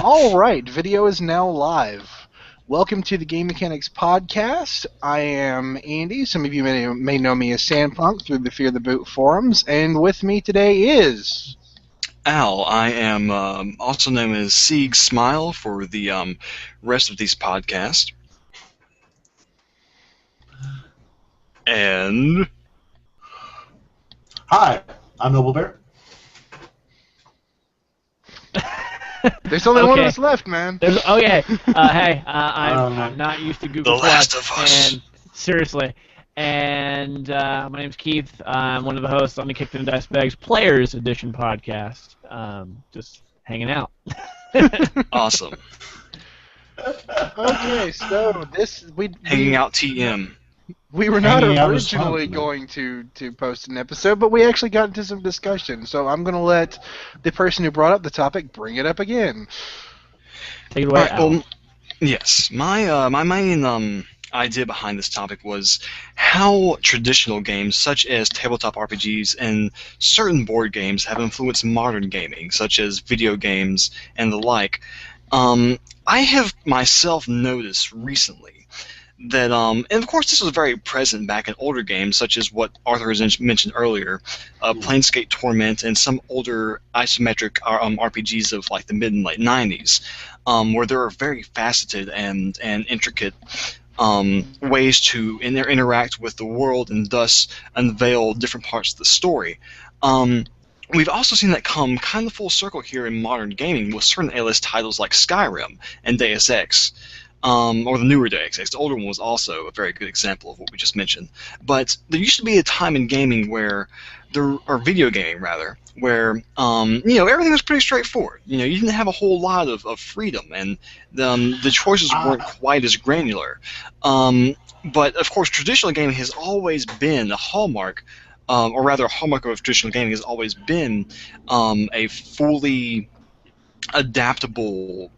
All right, video is now live. Welcome to the Game Mechanics Podcast. I am Andy. Some of you may know me as Sandpunk through the Fear the Boot forums, and with me today is Al. I am also known as Sieg Smile for the rest of these podcasts. And Hi, I'm Noble Bear. there's only one of us left, man. Okay. Hey, I'm not used to Google The Last Plus, of Us. and seriously. And my name's Keith. I'm one of the hosts on the Kicked and Dicebags Players Edition podcast. Just hanging out. awesome. Okay, so Hanging out TM. We were not Hanging out is originally fun. going to post an episode, but we actually got into some discussion. So I'm going to let the person who brought up the topic bring it up again. Take it away, Right, Al. yes, my main idea behind this topic was how traditional games such as tabletop RPGs and certain board games have influenced modern gaming, such as video games and the like. I have myself noticed recently that, and of course this was very present back in older games, such as what Arthur has mentioned earlier, Planescape Torment and some older isometric RPGs of like the mid and late 90s, where there are very faceted and intricate ways to interact with the world and thus unveil different parts of the story. We've also seen that come kind of full circle here in modern gaming with certain A-list titles like Skyrim and Deus Ex. Or the newer Deus Ex. The older one was also a very good example of what we just mentioned. But there used to be a time in gaming or video gaming rather, where everything was pretty straightforward. You didn't have a whole lot of freedom, and the choices weren't quite as granular. But of course, traditional gaming has always been a hallmark, or rather, a hallmark of traditional gaming has always been a fully adaptable,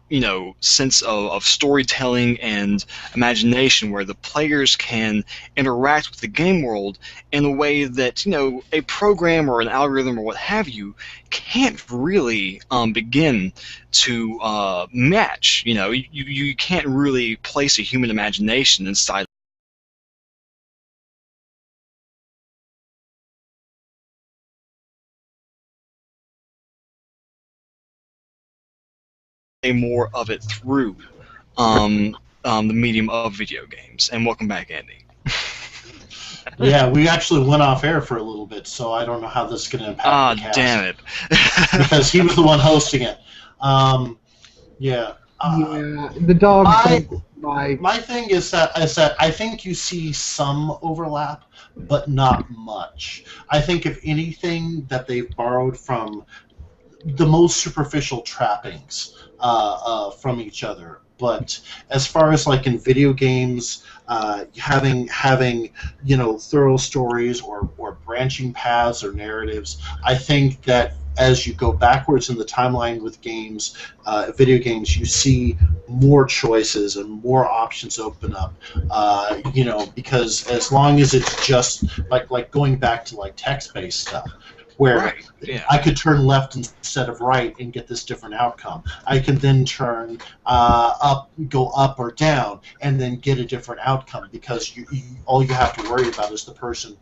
sense of storytelling and imagination, where the players can interact with the game world in a way that a program or an algorithm or what have you can't really begin to match. You can't really place a human imagination inside more of it through the medium of video games. And welcome back, Andy. Yeah, we actually went off air for a little bit, so I don't know how this is going to impact the cast. Damn it. Because he was the one hosting it. Yeah. The dog. My thing is that I think you see some overlap, but not much. I think if anything that they've borrowed from the most superficial trappings from each other. But as far as like in video games, having thorough stories or branching paths or narratives, I think that as you go backwards in the timeline with games, video games, you see more choices and more options open up. Because as long as it's just like going back to like text-based stuff, where Right, yeah. I could turn left instead of right and get this different outcome. I can then turn go up or down, and then get a different outcome, because all you have to worry about is the person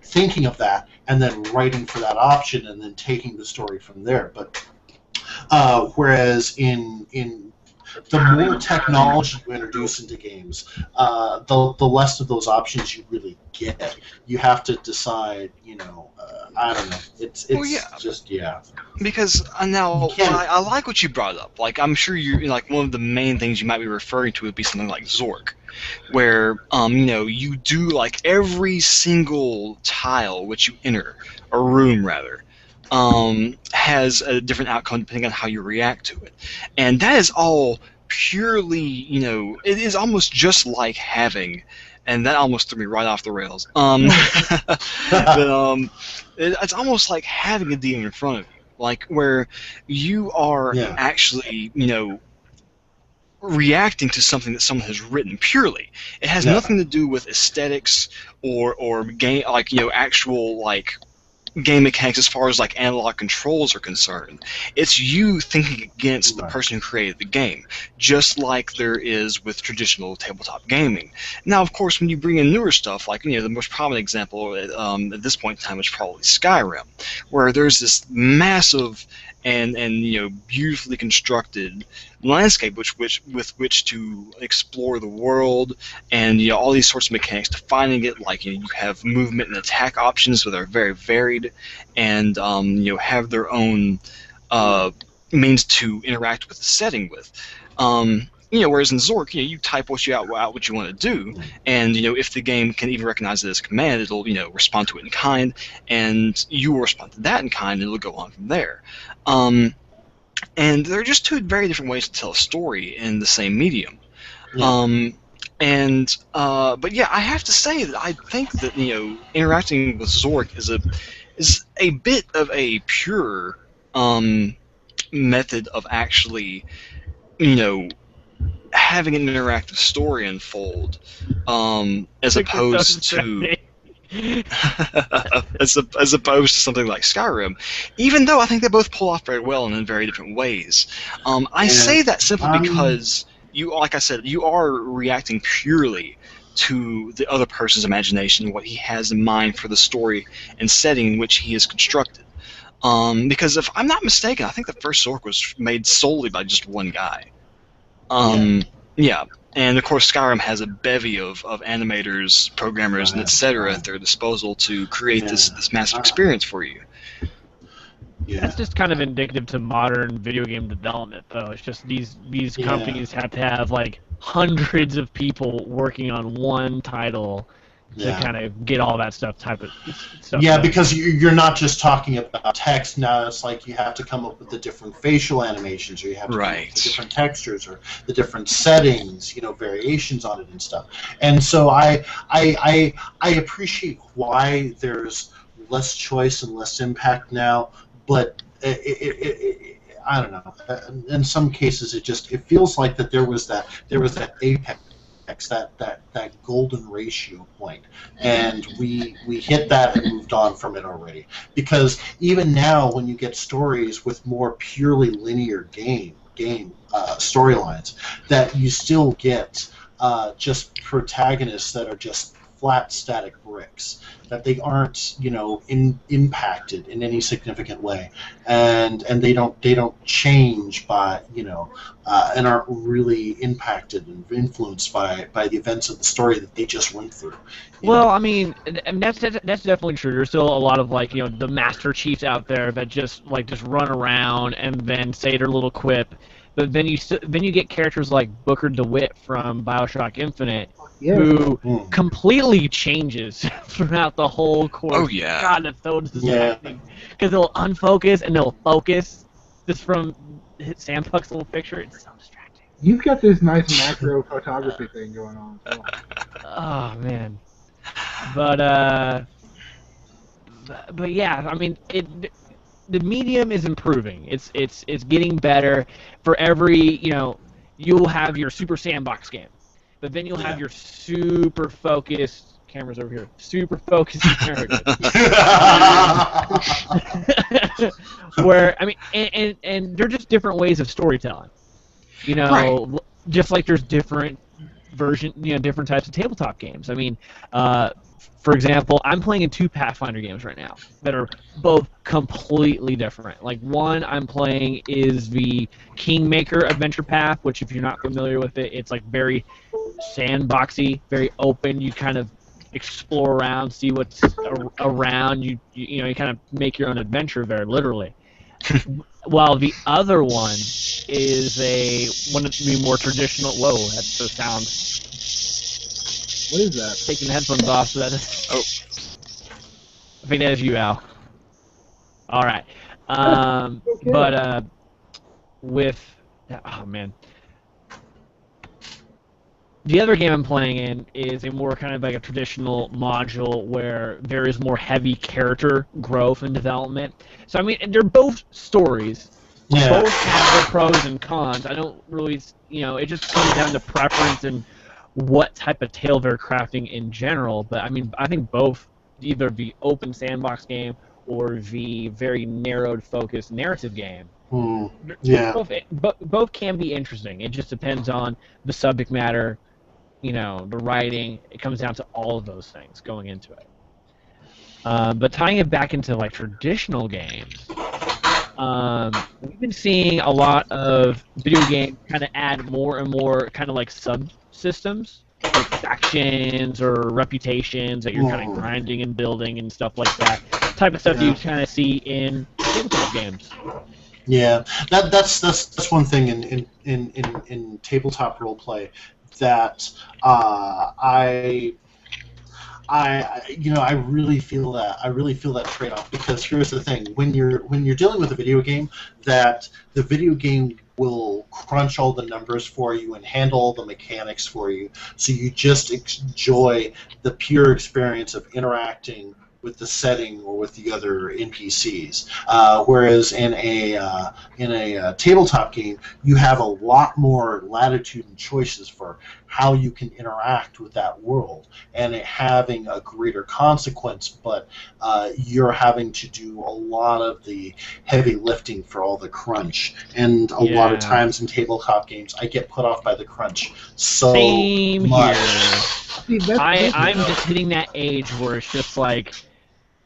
thinking of that and then writing for that option and then taking the story from there. But whereas in the more technology you introduce into games, the less of those options you really get. You have to decide, I don't know. It's just. Because now, I like what you brought up. Like, I'm sure like one of the main things you might be referring to would be something like Zork, where you do like every single tile which you enter, or room rather, has a different outcome depending on how you react to it, and that is all purely, it is almost just like having. And that almost threw me right off the rails. But, it's almost like having a DM in front of you, like where you are actually, reacting to something that someone has written purely. It has nothing to do with aesthetics or game, like actual like game mechanics as far as like analog controls are concerned. It's you thinking against the person who created the game, just like there is with traditional tabletop gaming. Now, of course, when you bring in newer stuff, like the most prominent example at this point in time is probably Skyrim, where there's this massive and beautifully constructed landscape with which to explore the world, and all these sorts of mechanics defining it. Like you have movement and attack options that are very varied, and have their own means to interact with the setting with. Whereas in Zork, you type what you want to do, and if the game can even recognize it as a command, it'll respond to it in kind, and you will respond to that in kind, and it'll go on from there. And there are just two very different ways to tell a story in the same medium. Yeah. But yeah, I have to say that I think that interacting with Zork is a bit of a pure method of actually having an interactive story unfold, as opposed to as opposed to something like Skyrim, even though I think they both pull off very well and in very different ways. I say that simply because like I said, you are reacting purely to the other person's imagination, what he has in mind for the story and setting in which he is constructed. Because if I'm not mistaken, I think the first Zork was made solely by just one guy. Yeah. And of course, Skyrim has a bevy of animators, programmers, and etc. at their disposal to create this massive experience for you. Yeah. That's just kind of indicative to modern video game development, though. It's just these companies have to have like hundreds of people working on one title to kind of get all that stuff stuff. Yeah, because you're not just talking about text now. It's like you have to come up with the different facial animations, or you have to come up with the different textures, or the different settings, variations on it and stuff. And so I appreciate why there's less choice and less impact now, but I don't know. In some cases, it feels like that there was that apex. That golden ratio point, and we hit that and moved on from it already. Because even now, when you get stories with more purely linear game storylines, that you still get just protagonists that are just flat static bricks, that they aren't impacted in any significant way, and they don't change by and aren't really impacted and influenced by the events of the story that they just went through. Well, I mean that's definitely true. There's still a lot of the Master Chiefs out there that just run around and then say their little quip. But then you get characters like Booker DeWitt from BioShock Infinite, who completely changes throughout the whole course. Oh yeah. God, that's so distracting. Because they'll unfocus and they'll focus just from Sandpuck's little picture. It's so distracting. You've got this nice macro photography thing going on. So. Oh man. But yeah, I mean the medium is improving. It's getting better. For every you'll have your super sandbox game, but then you'll have your super focused cameras over here. Super focused narrative. Where I mean, and they're just different ways of storytelling. Just like there's different different types of tabletop games. I mean, for example, I'm playing in 2 Pathfinder games right now that are both completely different. Like one I'm playing is the Kingmaker Adventure Path, which if you're not familiar with it, it's like very sandboxy, very open. You kind of explore around, see what's around. You kind of make your own adventure very literally. While the other one is one of the more traditional. Whoa, that's the sound. What is that? Taking the headphones off. So that is, I think that is you, Al. All right. Okay. But the other game I'm playing in is a more kind of like a traditional module where there is more heavy character growth and development. So I mean, they're both stories. Yeah. Both have their pros and cons. I don't really, it just comes down to preference and what type of tale they're crafting in general. But I mean, I think both, either the open sandbox game or the very narrowed, focused narrative game. Yeah. Both can be interesting. It just depends on the subject matter, the writing. It comes down to all of those things going into it. But tying it back into like traditional games, we've been seeing a lot of video games kind of add more and more kind of like subsystems, like factions or reputations that you're kind of grinding and building and stuff like that. Type of stuff you kind of see in tabletop games. Yeah, that's one thing in tabletop roleplay that I really feel that trade-off, because here's the thing: when you're dealing with a video game, that the video game will crunch all the numbers for you and handle all the mechanics for you, so you just enjoy the pure experience of interacting with the setting or with the other NPCs. Whereas in a tabletop game, you have a lot more latitude and choices for how you can interact with that world, and it having a greater consequence. But you're having to do a lot of the heavy lifting for all the crunch, and a lot of times in tabletop games, I get put off by the crunch so Same much. Here. I'm just hitting that age where it's just like,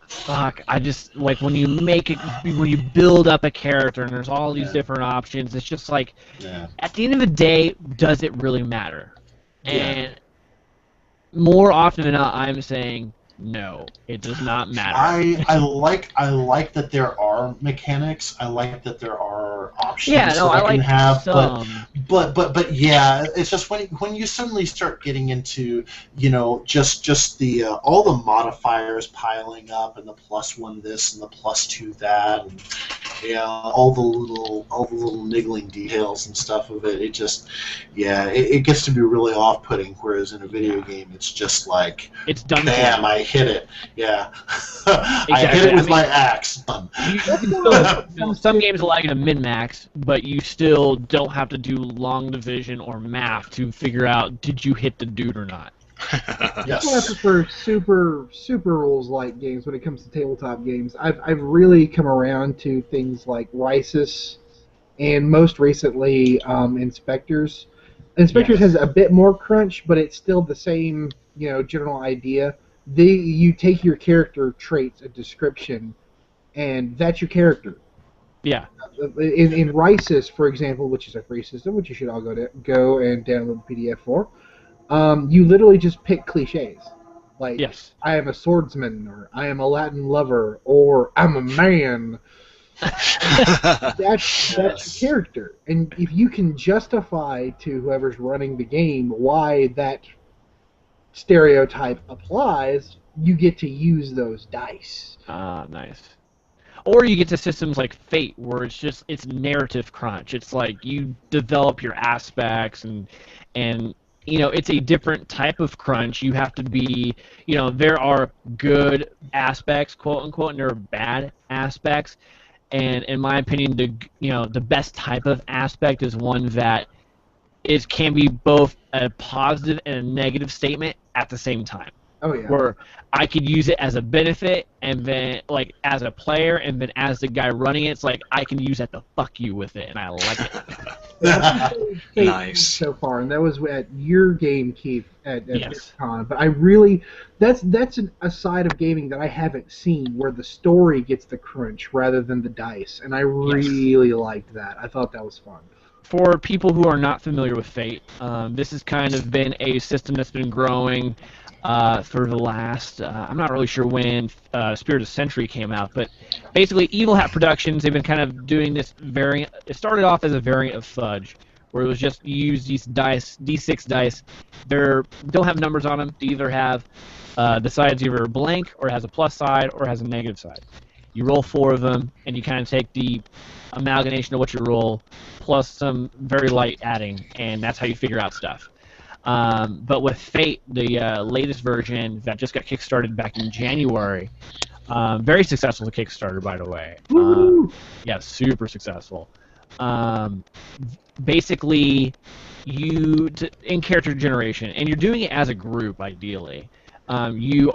fuck, I just, like, when you build up a character and there's all these different options, it's just like, at the end of the day, does it really matter? And more often than not, I'm saying, no, it does not matter. I like that there are mechanics. I like that there are options I can have. Some. But yeah, it's just when you suddenly start getting into just the all the modifiers piling up, and the +1 this and the +2 that, and all the little niggling details and stuff of it. It just it gets to be really off-putting. Whereas in a video game, it's just like, it's done. Bam! I hit it. Yeah, exactly. I hit it with my axe. Done. Some games allow you to min-max, but you still don't have to do long division or math to figure out, did you hit the dude or not. Yes. That's why I prefer super rules-like games when it comes to tabletop games. I've really come around to things like Risus, and most recently Inspectors. Inspectors has a bit more crunch, but it's still the same general idea. You take your character traits, a description, and that's your character. Yeah. In Risus, for example, which is a free system, which you should all go and download the PDF for, you literally just pick cliches. Like, I am a swordsman, or I am a Latin lover, or I'm a man. That's your character. And if you can justify to whoever's running the game why that stereotype applies, you get to use those dice. Nice. Or you get to systems like Fate, where it's narrative crunch. It's like you develop your aspects, and it's a different type of crunch. You have to be, there are good aspects, quote unquote, and there are bad aspects. And in my opinion, the best type of aspect is one that can be both a positive and a negative statement at the same time. Oh yeah. Where I could use it as a benefit, and then like as a player, and then as the guy running it, it's like I can use that to fuck you with it, and I like it. Nice. So far, and that was at your game, Keith, at VidCon. But I really, that's a side of gaming that I haven't seen, where the story gets the crunch rather than the dice, and I really liked that. I thought that was fun. For people who are not familiar with Fate, this has kind of been a system that's been growing for the last, I'm not really sure when Spirit of Century came out, but basically Evil Hat Productions, they've been kind of doing this variant. It started off as a variant of Fudge, where it was just you use these dice, D6 dice. They don't have numbers on them. They either have the side's either blank, or it has a plus side, or it has a negative side. You roll 4 of them, and you kind of take the amalgamation of what you roll, plus some very light adding, and that's how you figure out stuff. But with Fate, the latest version that just got kickstarted back in January, very successful Kickstarter, by the way. Super successful. Basically, in character generation, and you're doing it as a group, ideally. You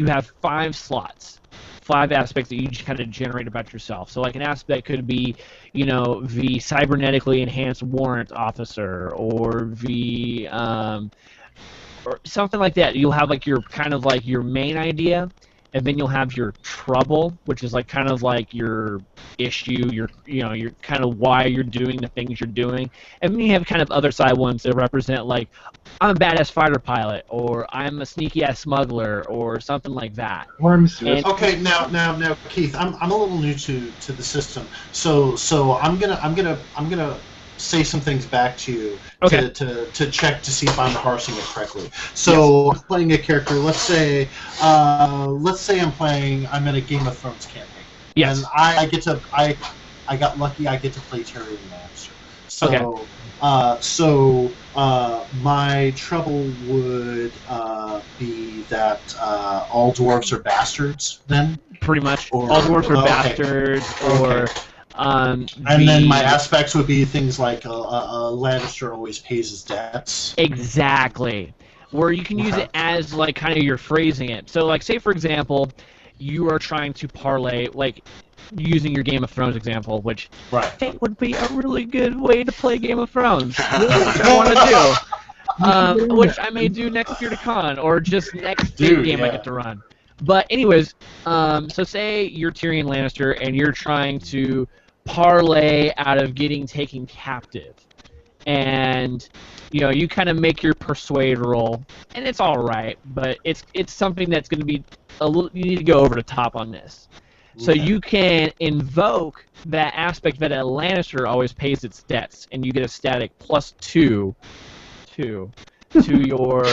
have 5 slots 5 aspects that you just kind of generate about yourself. So like an aspect could be, the cybernetically enhanced warrant officer, or the or something like that. You'll have like your kind of like your main idea, and then you'll have your trouble, which is like kind of like your issue, your kind of why you're doing the things you're doing, and then you have kind of other side ones that represent like I'm a badass fighter pilot, or I'm a sneaky ass smuggler, or something like that. Or I'm Swiss. Okay, now, Keith, I'm a little new to the system, so I'm gonna say some things back to you Okay. to check to see if I'm parsing it correctly. So I'm playing a character. Let's say I'm in a Game of Thrones campaign. Yes. And I got lucky. I get to play Tyrion Lannister. So Okay. my trouble would be that all dwarves are bastards. Then Pretty much. Or- All dwarves are okay. bastards, or and then my aspects would be things like a Lannister always pays his debts. Exactly. Where you can use Okay. it as like kind of you're phrasing it. So like say for example, you are trying to parlay like using your Game of Thrones example, which Right. I think would be a really good way to play Game of Thrones. Which I want to do. Which I may do next year to con, or just next big game I yeah. get to run. But anyways, so say you're Tyrion Lannister and you're trying to parlay out of getting taken captive, and you kind of make your persuade roll, and it's all right, but it's something that's going to be a little. You need to go over the top on this. So Okay. you can invoke that aspect that a Lannister always pays its debts, and you get a static +2 to your.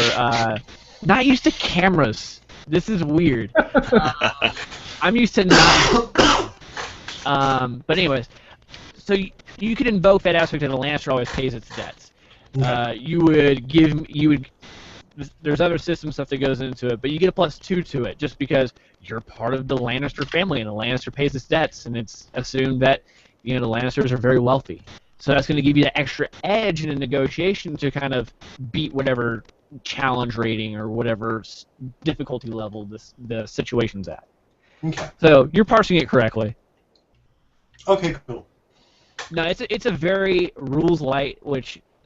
Not used to cameras. This is weird. I'm used to not. But anyways, so you could invoke that aspect that a Lannister always pays its debts. You would. There's other system stuff that goes into it, but you get a +2 to it just because you're part of the Lannister family, and the Lannister pays its debts, and it's assumed that the Lannisters are very wealthy. So that's going to give you that extra edge in a negotiation to kind of beat whatever challenge rating or whatever difficulty level the situation's at. Okay. So you're parsing it correctly. Okay. Cool. No, it's a very rules light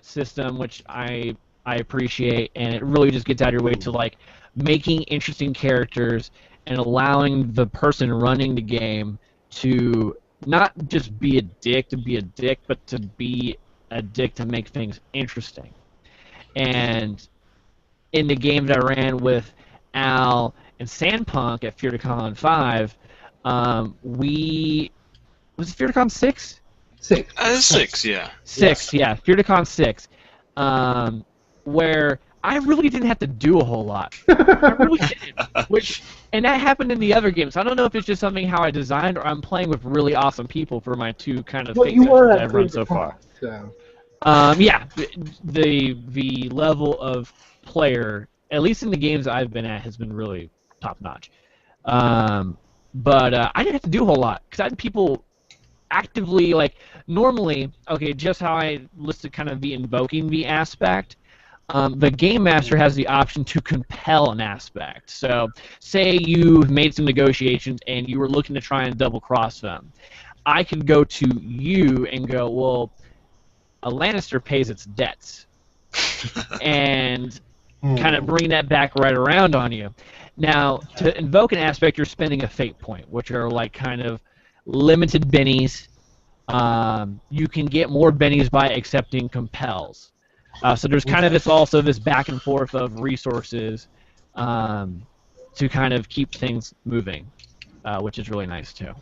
system, which I appreciate, and it really just gets out of your way to like making interesting characters and allowing the person running the game to not just be a dick to be a dick, but to be a dick to make things interesting. And in the game that I ran with Al and Sandpunk at FearToCon 5, was it FearToCon 6? 6. 6, yeah. 6, yeah. FearToCon 6. Where I really didn't have to do a whole lot. I really didn't. And that happened in the other games. I don't know if it's just something how I designed, or I'm playing with really awesome people for my 2 kind of Well, things you were that at I've run so far. So. Yeah, the level of player, at least in the games I've been at, has been really top notch. But I didn't have to do a whole lot because I had people actively normally. Okay, just how I listed kind of the invoking the aspect. The game master has the option to compel an aspect. So, say you've made some negotiations and you were looking to try and double cross them. I could go to you and go, well, a Lannister pays its debts, and kind of bring that back right around on you. Now, to invoke an aspect, you're spending a fate point, which are like kind of limited bennies. You can get more bennies by accepting compels. So there's kind of this back and forth of resources to kind of keep things moving, which is really nice too.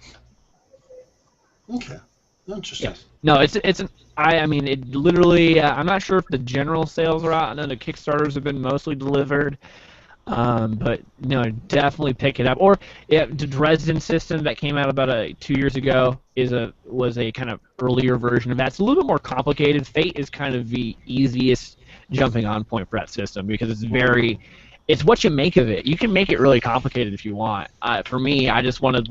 Okay. Interesting. Yeah. No, I mean, it literally. I'm not sure if the general sales are out. I know the Kickstarters have been mostly delivered, but definitely pick it up. Or the Dresden system that came out about 2 years ago was a kind of earlier version of that. It's a little bit more complicated. Fate is kind of the easiest jumping on point for that system because it's what you make of it. You can make it really complicated if you want. For me, I just wanted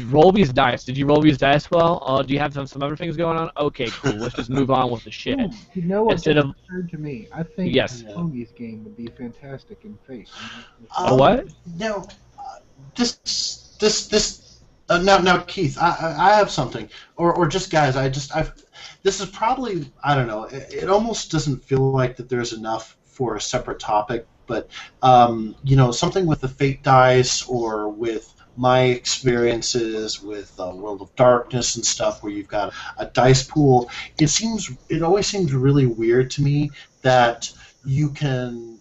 roll these dice. Did you roll these dice well? Oh, do you have some other things going on? Okay, cool. Let's just move on with the shit. Ooh, you know what Instead of occurred to me? I think Hoagie's game would be fantastic in Fate. A what? No, this this now Keith, I have something, or just guys, I've this is probably, I don't know, it almost doesn't feel like that there's enough for a separate topic, but something with the Fate dice or with my experiences with World of Darkness and stuff, where you've got a dice pool. It always seems really weird to me that you can,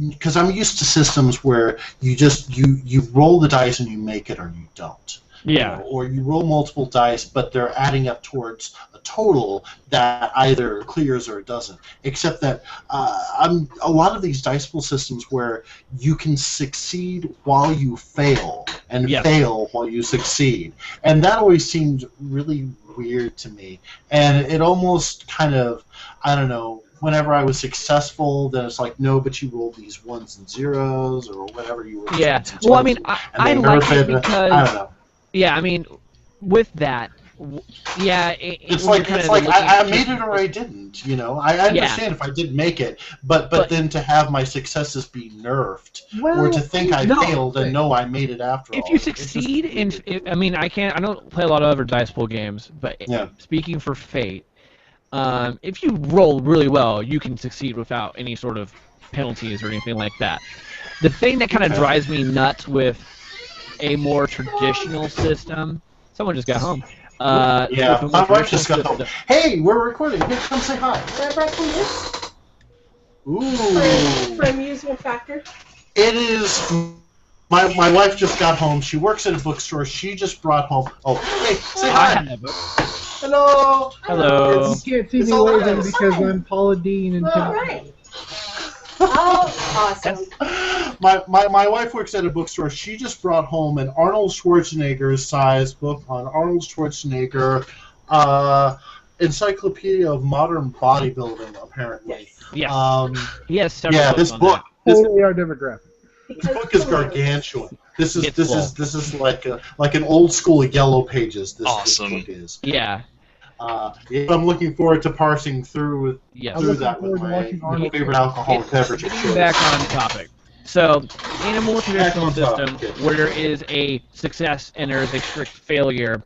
because I'm used to systems where you roll the dice and you make it or you don't. Yeah. Or you roll multiple dice, but they're adding up towards a total that either clears or doesn't. Except that a lot of these dice pool systems where you can succeed while you fail and fail while you succeed, and that always seemed really weird to me. And it almost kind of, I don't know. Whenever I was successful, then it's like, no, but you rolled these ones and zeros or whatever you were. Yeah. Well, I mean, I like it because I don't know. Yeah, I mean, with that, it's like I made it or I didn't. I understand if I didn't make it, but then to have my successes be nerfed, or to think I failed and know I made it after all. If you succeed I don't play a lot of other dice pool games, but speaking for Fate, if you roll really well, you can succeed without any sort of penalties or anything like that. The thing that kind of drives me nuts with a more traditional system. Someone just got home. My wife just got home. Hey, we're recording. Here, come say hi. I brought some gifts Ooh. for amusement factor. It is. My wife just got home. She works at a bookstore. She just brought home. Oh, hey, say hi. Hello. Hello. You can't see me waving because I'm Paula Dean and All right. Oh, awesome. My wife works at a bookstore. She just brought home an Arnold Schwarzenegger size book on Arnold Schwarzenegger, Encyclopedia of Modern Bodybuilding, apparently. Yes. Yes. Several this on book. that. totally our demographic. This book is gargantuan. This is like an old school Yellow Pages. This book is. Yeah. I'm looking forward to parsing through that with my favorite alcoholic beverage. Getting back on topic. So, in a more traditional system where there is a success and there is a strict failure,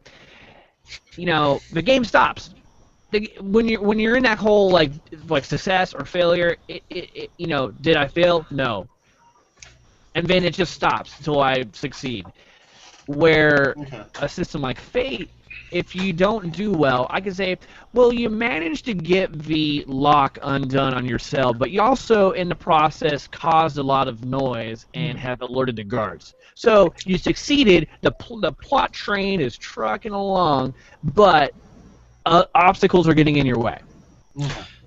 the game stops. When you're in that whole like success or failure, did I fail? No. And then it just stops until I succeed. Where a system like Fate, if you don't do well, I can say, well, you managed to get the lock undone on your cell, but you also, in the process, caused a lot of noise and have alerted the guards. So you succeeded. The plot train is trucking along, but obstacles are getting in your way.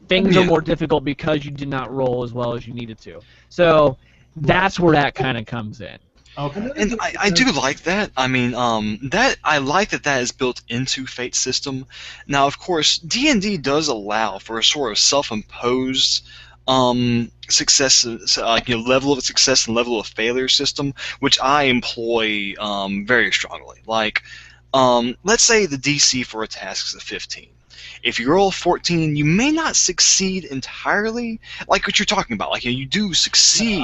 Things are more difficult because you did not roll as well as you needed to. So that's where that kind of comes in. Okay. And I do like that. I mean, I like that is built into Fate's system. Now, of course, D&D does allow for a sort of self-imposed success, level of success and level of failure system, which I employ very strongly. Like, let's say the DC for a task is a 15. If you roll a 14, you may not succeed entirely, like what you're talking about. Like, you do succeed,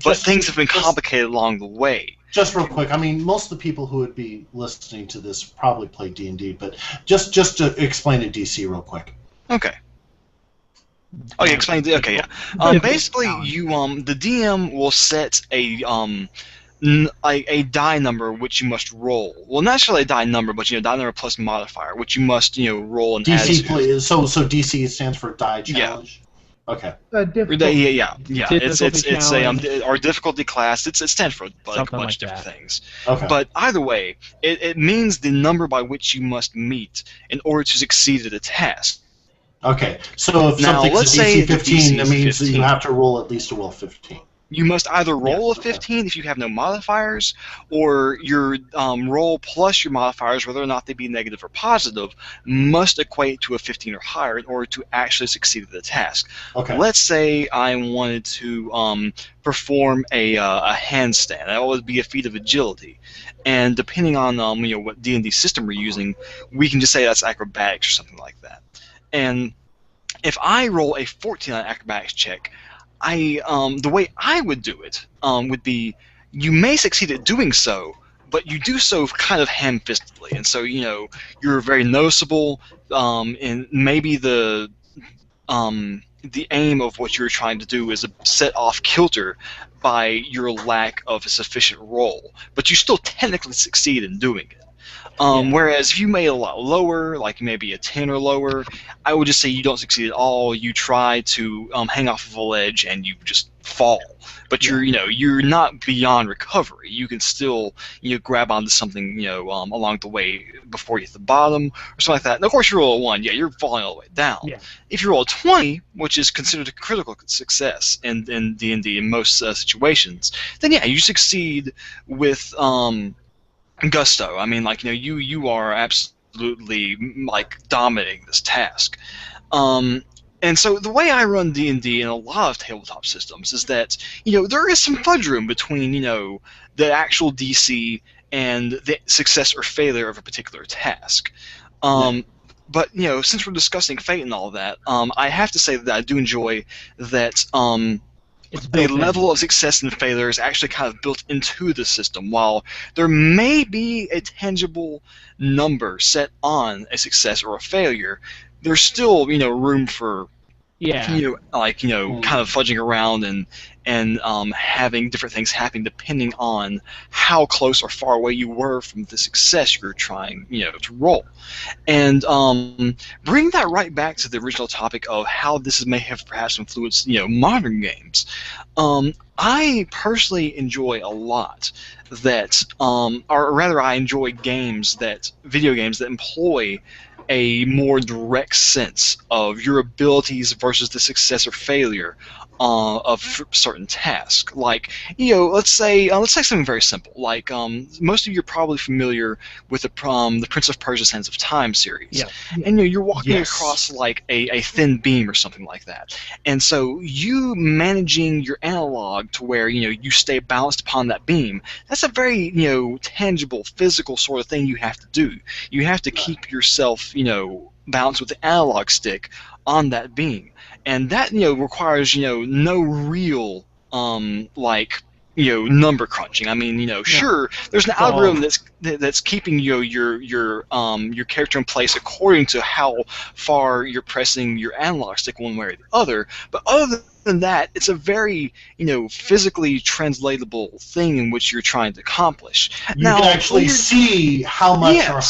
but things have been complicated along the way. Just real quick, I mean, most of the people who would be listening to this probably play D&D, but just to explain a DC real quick. Okay. Oh yeah, explain. Okay, yeah. Basically, the DM will set a die number which you must roll. Well, not necessarily a die number, but die number plus modifier, which you must roll and add. DC, so DC stands for die challenge. Yeah. Okay. Yeah. It's our difficulty class. It stands for a bunch of different things. Okay. But either way, it means the number by which you must meet in order to succeed at a task. Okay. So if something's a DC 15, that means that you have to roll at least a roll 15. You must either roll a 15 if you have no modifiers, or your roll plus your modifiers, whether or not they be negative or positive, must equate to a 15 or higher in order to actually succeed at the task. Okay. Let's say I wanted to perform a handstand. That would be a feat of agility, and depending on what D&D system we're using, we can just say that's acrobatics or something like that. And if I roll a 14 on acrobatics check, the way I would do it would be, you may succeed at doing so, but you do so kind of ham-fistedly, and so you're very noticeable, and maybe the aim of what you're trying to do is set off kilter by your lack of a sufficient roll, but you still technically succeed in doing it. Whereas if you made a lot lower, like maybe a 10 or lower, I would just say you don't succeed at all. You try to hang off of a ledge and you just fall. But you're not beyond recovery. You can still grab onto something along the way before you hit the bottom or something like that. And of course, you roll a 1, you're falling all the way down. Yeah. If you roll a 20, which is considered a critical success in D&D in most situations, then you succeed with gusto. I mean, you are absolutely dominating this task. And so the way I run D&D in a lot of tabletop systems is that there is some fudge room between the actual DC and the success or failure of a particular task. But since we're discussing fate and all that, I have to say that I do enjoy that. A level of success and failure is actually kind of built into the system. While there may be a tangible number set on a success or a failure, there's still room for kind of fudging around and having different things happen depending on how close or far away you were from the success you're trying to roll. And bring that right back to the original topic of how this may have perhaps influenced modern games. I personally enjoy a lot that, or rather, I enjoy video games that employ a more direct sense of your abilities versus the success or failure of certain tasks. Like, let's say something very simple. Like, most of you are probably familiar with the Prince of Persia: Sands of Time series. Yeah. And you're walking across like a thin beam or something like that. And so you managing your analog to where you stay balanced upon that beam. That's a very tangible, physical sort of thing you have to do. You have to keep yourself balanced with the analog stick on that beam. And that requires no real number crunching. I mean sure, there's an algorithm that's keeping your character in place according to how far you're pressing your analog stick one way or the other. But other than that, it's a very physically translatable thing in which you're trying to accomplish. You can actually see how much or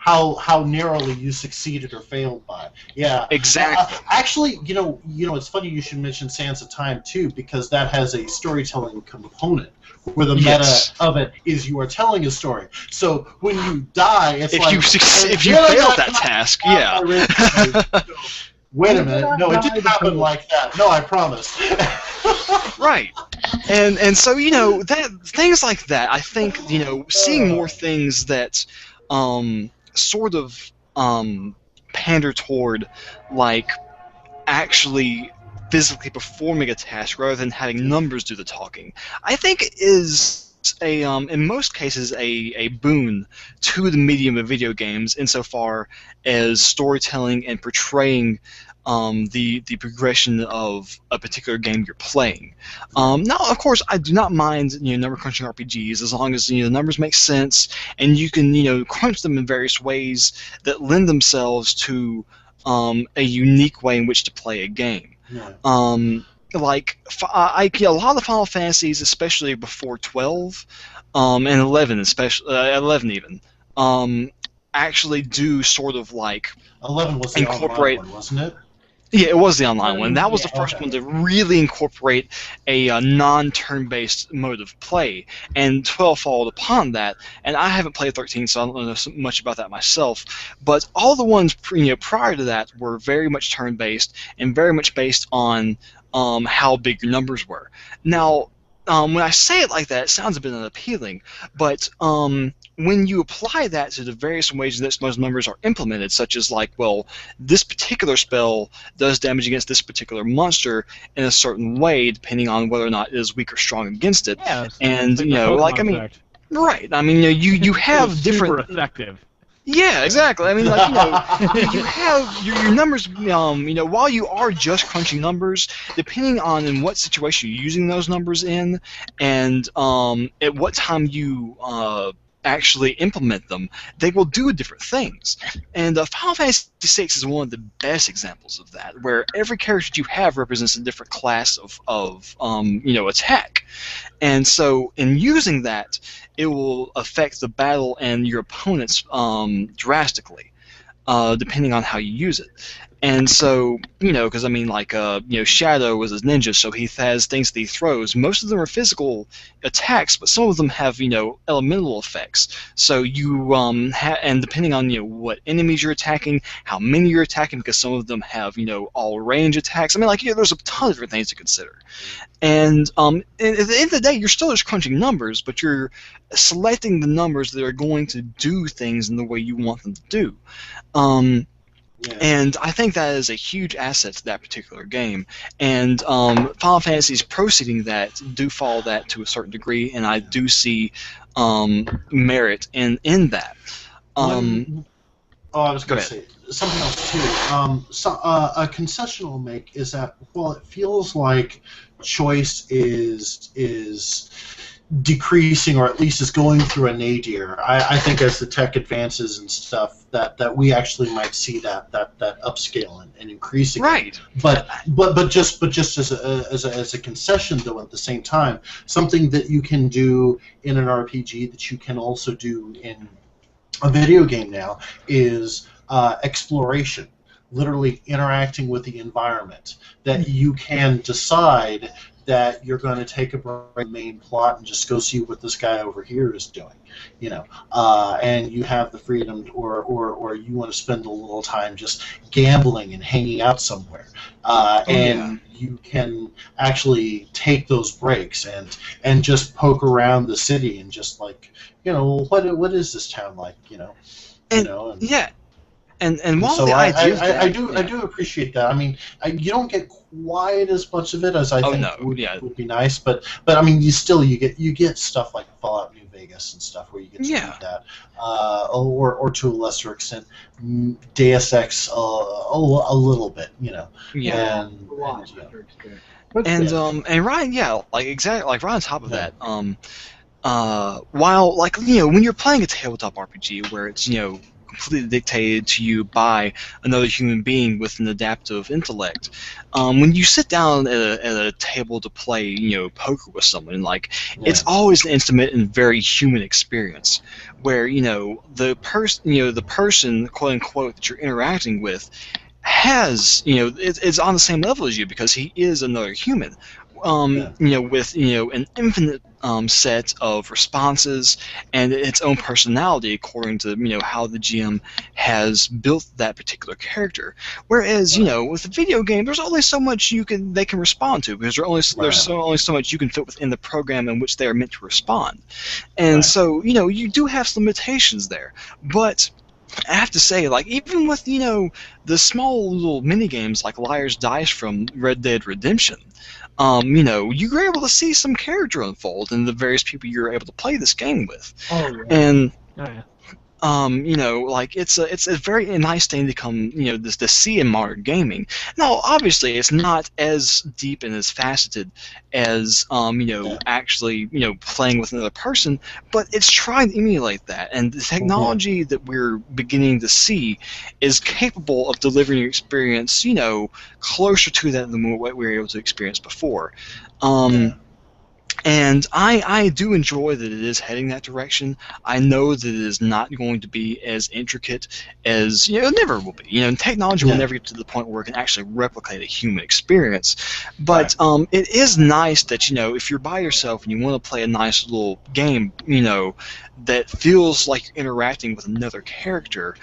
how narrowly you succeeded or failed by. Yeah, exactly. Actually, it's funny you should mention Sands of Time too, because that has a storytelling component where the meta of it is you are telling a story. So when you die, it's if you failed that task, Wait a minute, no, it didn't happen like that. No, I promise. Right. And so that things like that, I think seeing more things that sort of pander toward actually physically performing a task rather than having numbers do the talking, I think is in most cases a boon to the medium of video games insofar as storytelling and portraying the progression of a particular game you're playing. Now, of course, I do not mind number crunching RPGs as long as the numbers make sense and you can crunch them in various ways that lend themselves to a unique way in which to play a game. Yeah. A lot of the Final Fantasies, especially before 12 and 11, especially 11 even, actually do sort of 11 was the incorporate. online one, wasn't it? Yeah, it was the online one. That was the first one to really incorporate a non-turn-based mode of play, and 12 followed upon that. And I haven't played 13, so I don't know so much about that myself. But all the ones prior to that were very much turn-based and very much based on how big your numbers were. Now, when I say it like that, it sounds a bit unappealing, but when you apply that to the various ways that those numbers are implemented, such as this particular spell does damage against this particular monster in a certain way, depending on whether or not it is weak or strong against it. Yeah, and effect. Right. I mean, you have different. Super effective. Yeah, exactly. I mean, you have your numbers. While you are just crunching numbers, depending on in what situation you're using those numbers in, and at what time you actually implement them, they will do different things. And Final Fantasy VI is one of the best examples of that, where every character you have represents a different class of attack. And so, in using that, it will affect the battle and your opponents drastically, depending on how you use it. And so, because I mean, like, Shadow was a ninja, so he has things that he throws. Most of them are physical attacks, but some of them have, elemental effects. So you and depending on what enemies you're attacking, how many you're attacking, because some of them have, all range attacks. I mean, like, there's a ton of different things to consider. And at the end of the day, you're still just crunching numbers, but you're selecting the numbers that are going to do things in the way you want them to do. And I think that is a huge asset to that particular game. And Final Fantasy's proceeding that do follow that to a certain degree, and I do see merit in that. I was going to say something else too. A concession I'll make is that while it feels like choice is decreasing, or at least is going through a nadir, I think as the tech advances and stuff, that we actually might see that upscale and increasing. Right. But just as a concession, though, at the same time, something that you can do in an RPG that you can also do in a video game now is exploration, literally interacting with the environment. That you can decide that you're going to take a break from the main plot and just go see what this guy over here is doing, and you have the freedom, or you want to spend a little time just gambling and hanging out somewhere, you can actually take those breaks and just poke around the city and just like, what is this town like, And while so the idea I do appreciate that. I mean, you don't get quite as much of it as I think would be nice, but I mean, you get stuff like Fallout New Vegas and stuff where you get to do that, or to a lesser extent, Deus Ex a little bit, and Ryan, like exactly, like right on top of that, while like when you're playing a tabletop RPG where it's completely dictated to you by another human being with an adaptive intellect. When you sit down at a table to play, poker with someone, it's always an intimate and very human experience, where the person, quote unquote, that you're interacting with has it's on the same level as you because he is another human. With an infinite set of responses and its own personality according to how the GM has built that particular character. Whereas with a video game, there's only so much they can respond to because there's only so much you can fit within the program in which they are meant to respond, and so you do have some limitations there, but. I have to say, even with, the small little mini-games like Liar's Dice from Red Dead Redemption, you were able to see some character unfold in the various people you're able to play this game with. And it's a very nice thing to come, to see in modern gaming. Now, obviously, it's not as deep and as faceted as, actually, playing with another person, but it's trying to emulate that. And the technology that we're beginning to see is capable of delivering your experience, closer to that than what we were able to experience before. And I do enjoy that it is heading that direction. I know that it is not going to be as intricate as, it never will be. And technology will never get to the point where it can actually replicate a human experience. But it is nice that, if you're by yourself and you want to play a nice little game, that feels like you're interacting with another character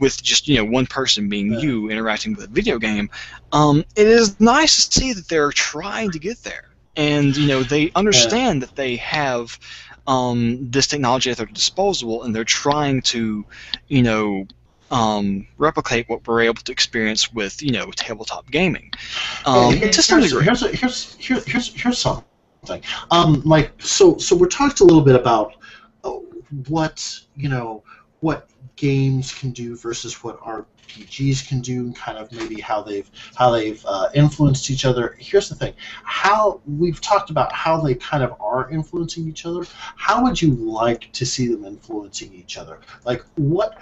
with just, one person being you interacting with a video game, it is nice to see that they're trying to get there. And they understand that they have this technology at their disposal, and they're trying to, replicate what we're able to experience with, tabletop gaming. To some degree. Here's something. So we talked a little bit about what games can do versus what RPGs can do, and kind of maybe how they've influenced each other. Here's the thing: how we've talked about how they kind of are influencing each other. How would you like to see them influencing each other? Like what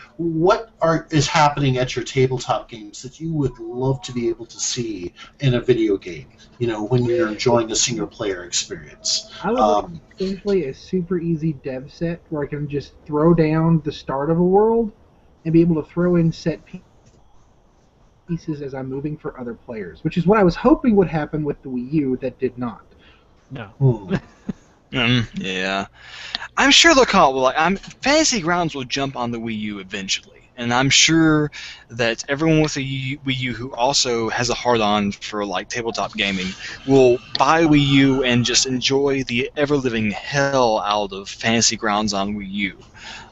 is happening at your tabletop games that you would love to be able to see in a video game? You know, when you're enjoying a single player experience. I would like essentially a super easy dev set where I can just throw down the start of a world and be able to throw in set pieces as I'm moving for other players, which is what I was hoping would happen with the Wii U that did not. No. Yeah. I'm sure they'll come up with, like, Fantasy Grounds will jump on the Wii U eventually. And I'm sure that everyone with a Wii U who also has a hard-on for, like, tabletop gaming will buy Wii U and just enjoy the ever-living hell out of Fantasy Grounds on Wii U.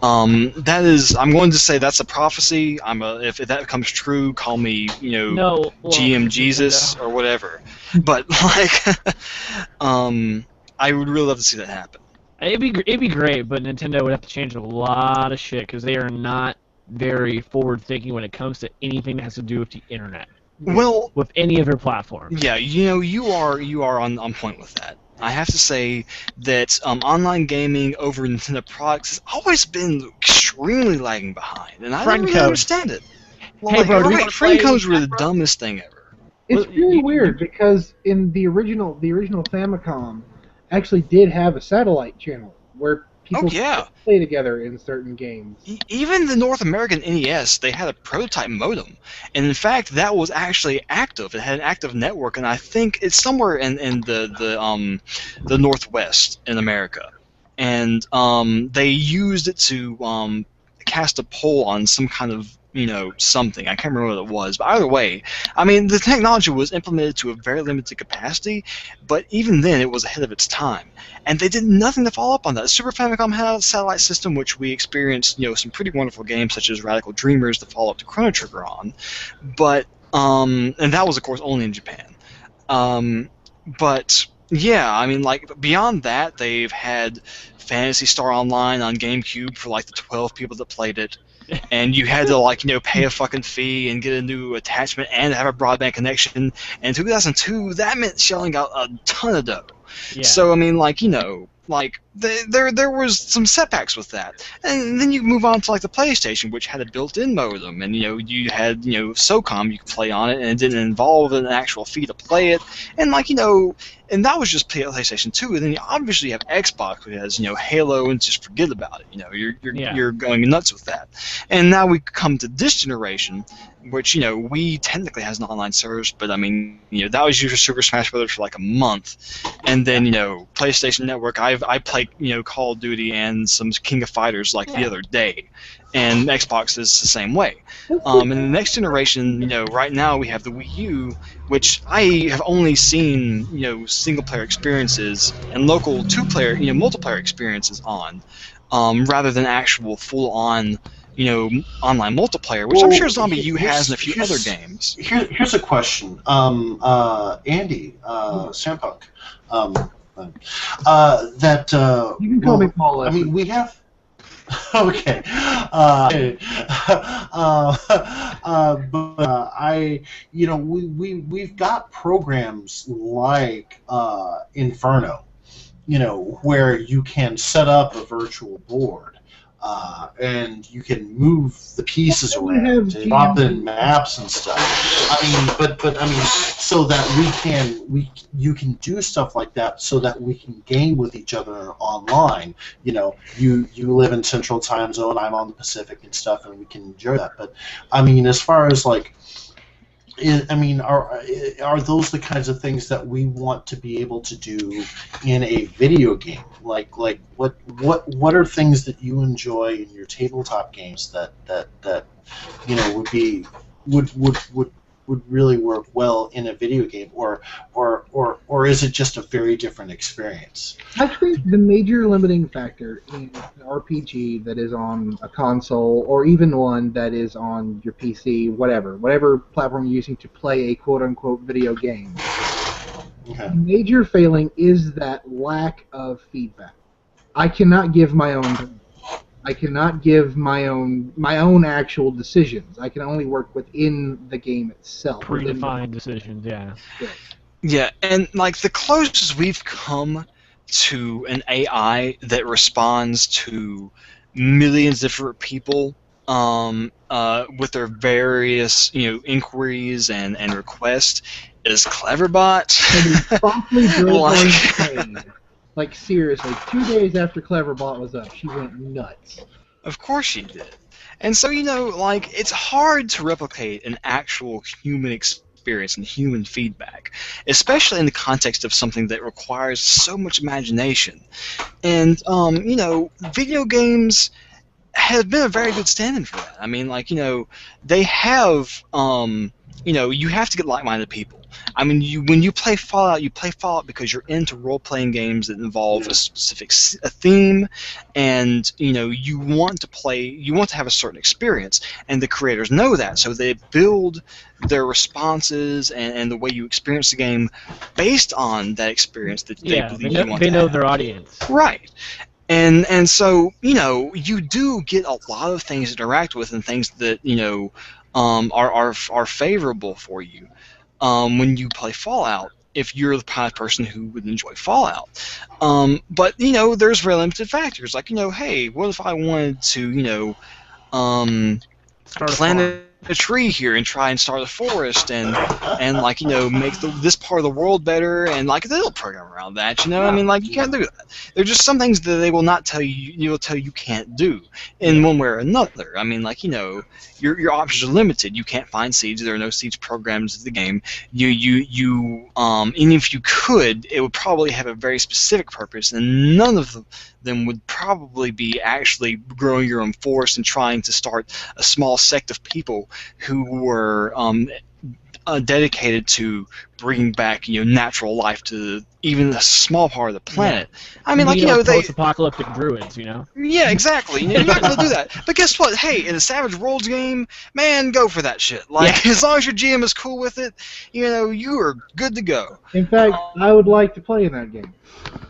That is, I'm going to say that's a prophecy. If that comes true, call me, GM Jesus or whatever. But, like, I would really love to see that happen. It'd be great, but Nintendo would have to change a lot of shit because they are not very forward-thinking when it comes to anything that has to do with the internet. Well, with any of their platforms. Yeah, you are on point with that. I have to say that online gaming over Nintendo products has always been extremely lagging behind, and I don't really understand it. Hey, bro, friend codes were the dumbest thing ever. It's really weird because in the original Famicom actually did have a satellite channel where people play together in certain games. Even the North American NES, they had a prototype modem, and in fact, that was actually active. It had an active network, and I think it's somewhere in the Northwest in America, and they used it to cast a poll on some kind of something. I can't remember what it was, but either way, I mean, the technology was implemented to a very limited capacity, but even then, it was ahead of its time. And they did nothing to follow up on that. Super Famicom had a satellite system, which we experienced, some pretty wonderful games such as Radical Dreamers to follow up to Chrono Trigger on, but and that was, of course, only in Japan. But yeah, I mean, like beyond that, they've had Phantasy Star Online on GameCube for like the 12 people that played it. And you had to pay a fucking fee and get a new attachment and have a broadband connection. And in 2002, that meant shelling out a ton of dough. Yeah. So I mean, there was some setbacks with that. And then you move on to the PlayStation, which had a built-in modem, and you had SOCOM you could play on it, and it didn't involve an actual fee to play it, and and that was just PlayStation 2. And then you obviously have Xbox, which has Halo, and just forget about it. You're going nuts with that. And now we come to this generation, which Wii technically has an online service, but I mean that was used for Super Smash Bros. For like a month, and then PlayStation Network. I played Call of Duty and some King of Fighters the other day, and Xbox is the same way. And the next generation, right now we have the Wii U, which I have only seen single player experiences and local two-player multiplayer experiences on, rather than actual full-on online multiplayer, which I'm sure Zombie U has in a few other games. Here's a question, Andy, Sampunk, that you can call me Paul. I mean, we have. Okay, we've got programs like Inferno, where you can set up a virtual board. And you can move the pieces around, and drop in maps and stuff. I mean, but I mean, so that you can do stuff like that, so that we can game with each other online. You live in Central Time Zone, I'm on the Pacific and stuff, and we can enjoy that. But I mean, as far as are those the kinds of things that we want to be able to do in a video game? Like what are things that you enjoy in your tabletop games that would really work well in a video game, or is it just a very different experience? I think the major limiting factor in an RPG that is on a console, or even one that is on your PC, whatever platform you're using to play a quote-unquote video game, the major failing is that lack of feedback. I cannot give my own. I cannot give my own actual decisions. I can only work within the game itself. Predefined decisions, yeah. Yes. Yeah, and like the closest we've come to an AI that responds to millions of different people with their various inquiries and requests is Cleverbot. And he promptly drove Like- her insane. Like, seriously, 2 days after Cleverbot was up, she went nuts. Of course she did. And so, like, it's hard to replicate an actual human experience and human feedback, especially in the context of something that requires so much imagination. And, video games have been a very good stand-in for that. I mean, like, they have, you have to get like-minded people. I mean, when you play Fallout because you're into role-playing games that involve a specific a theme, and you want to have a certain experience, and the creators know that, so they build their responses and the way you experience the game based on that experience that they believe you want they to know have. their audience. Right. And so, you do get a lot of things to interact with and things that, are favorable for you when you play Fallout, if you're the kind of person who would enjoy Fallout. But, there's very limited factors. Like, hey, what if I wanted to, Start a plant farm. a tree here and try and start a forest and like make this part of the world better, and like they'll program around that. I mean, like, you can't do that. There's just some things that they will not tell you. Will tell you can't do in one way or another. I mean, like, your options are limited. You can't find seeds. There are no seeds programs in the game. And if you could, it would probably have a very specific purpose, and none of them would probably be actually growing your own forest and trying to start a small sect of people who were dedicated to bringing back natural life to even a small part of the planet. I mean, like, they post-apocalyptic druids, Yeah, exactly. You're not going to do that. But guess what? Hey, in a Savage Worlds game, man, go for that shit. Like, as long as your GM is cool with it, you are good to go. In fact, I would like to play in that game.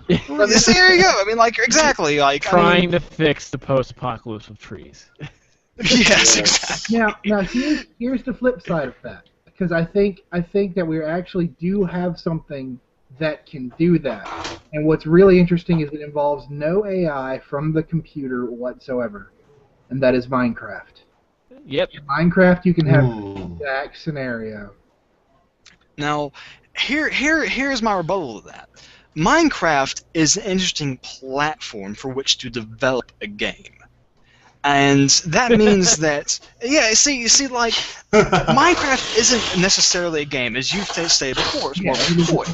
See, there you go. I mean, like, exactly. Like, Trying to fix the post-apocalypse with trees. Yes, exactly. Now here's the flip side of that, because I think that we actually do have something that can do that. And what's really interesting is it involves no AI from the computer whatsoever, and that is Minecraft. Yep. In Minecraft, you can have the exact scenario. Now, here's my rebuttal to that. Minecraft is an interesting platform for which to develop a game. And that means that, you see, like, Minecraft isn't necessarily a game, as you've stated before. It's more of a toy.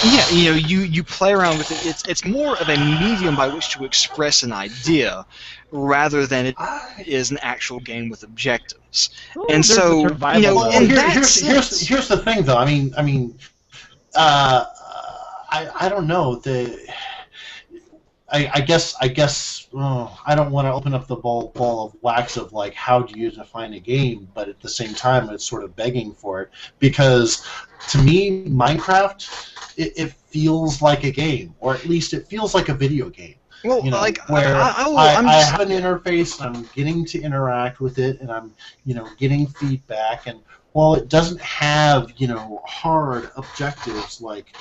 Yeah, you play around with it. It's more of a medium by which to express an idea, rather than it is an actual game with objectives. Ooh, And so, in that here's the thing, though. I don't know. I guess I don't want to open up the ball of wax of, like, how do you define a game, but at the same time it's sort of begging for it, because to me Minecraft it feels like a game, or at least it feels like a video game. Well, Like, where I have an interface and I'm getting to interact with it, and I'm getting feedback, and while it doesn't have hard objectives like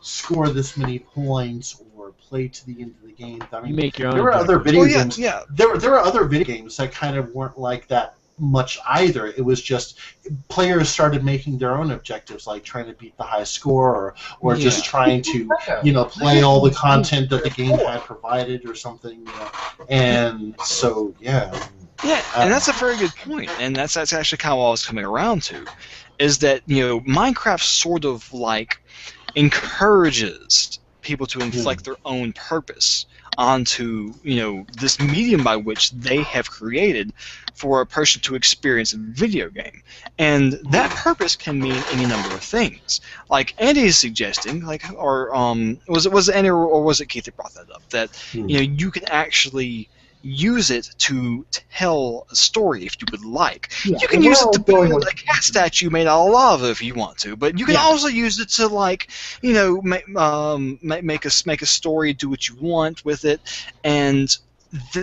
score this many points or play to the end of the game. I mean, You make your own there were other objectives. video games. Yeah. There were other video games that kind of weren't like that much either. It was just players started making their own objectives, like trying to beat the high score, or just trying to play all the content that the game had provided or something. And so Yeah, and that's a very good point, and that's actually kind of what I was coming around to, is that Minecraft sort of like encourages people to inflict their own purpose onto this medium by which they have created for a person to experience a video game, and that purpose can mean any number of things. Like Andy is suggesting, was it Andy or was it Keith that brought that up? That you can actually use it to tell a story if you would like. Yeah, you can use it to build with a cat statue made out of lava if you want to, but you can also use it to, like, make a story, do what you want with it, and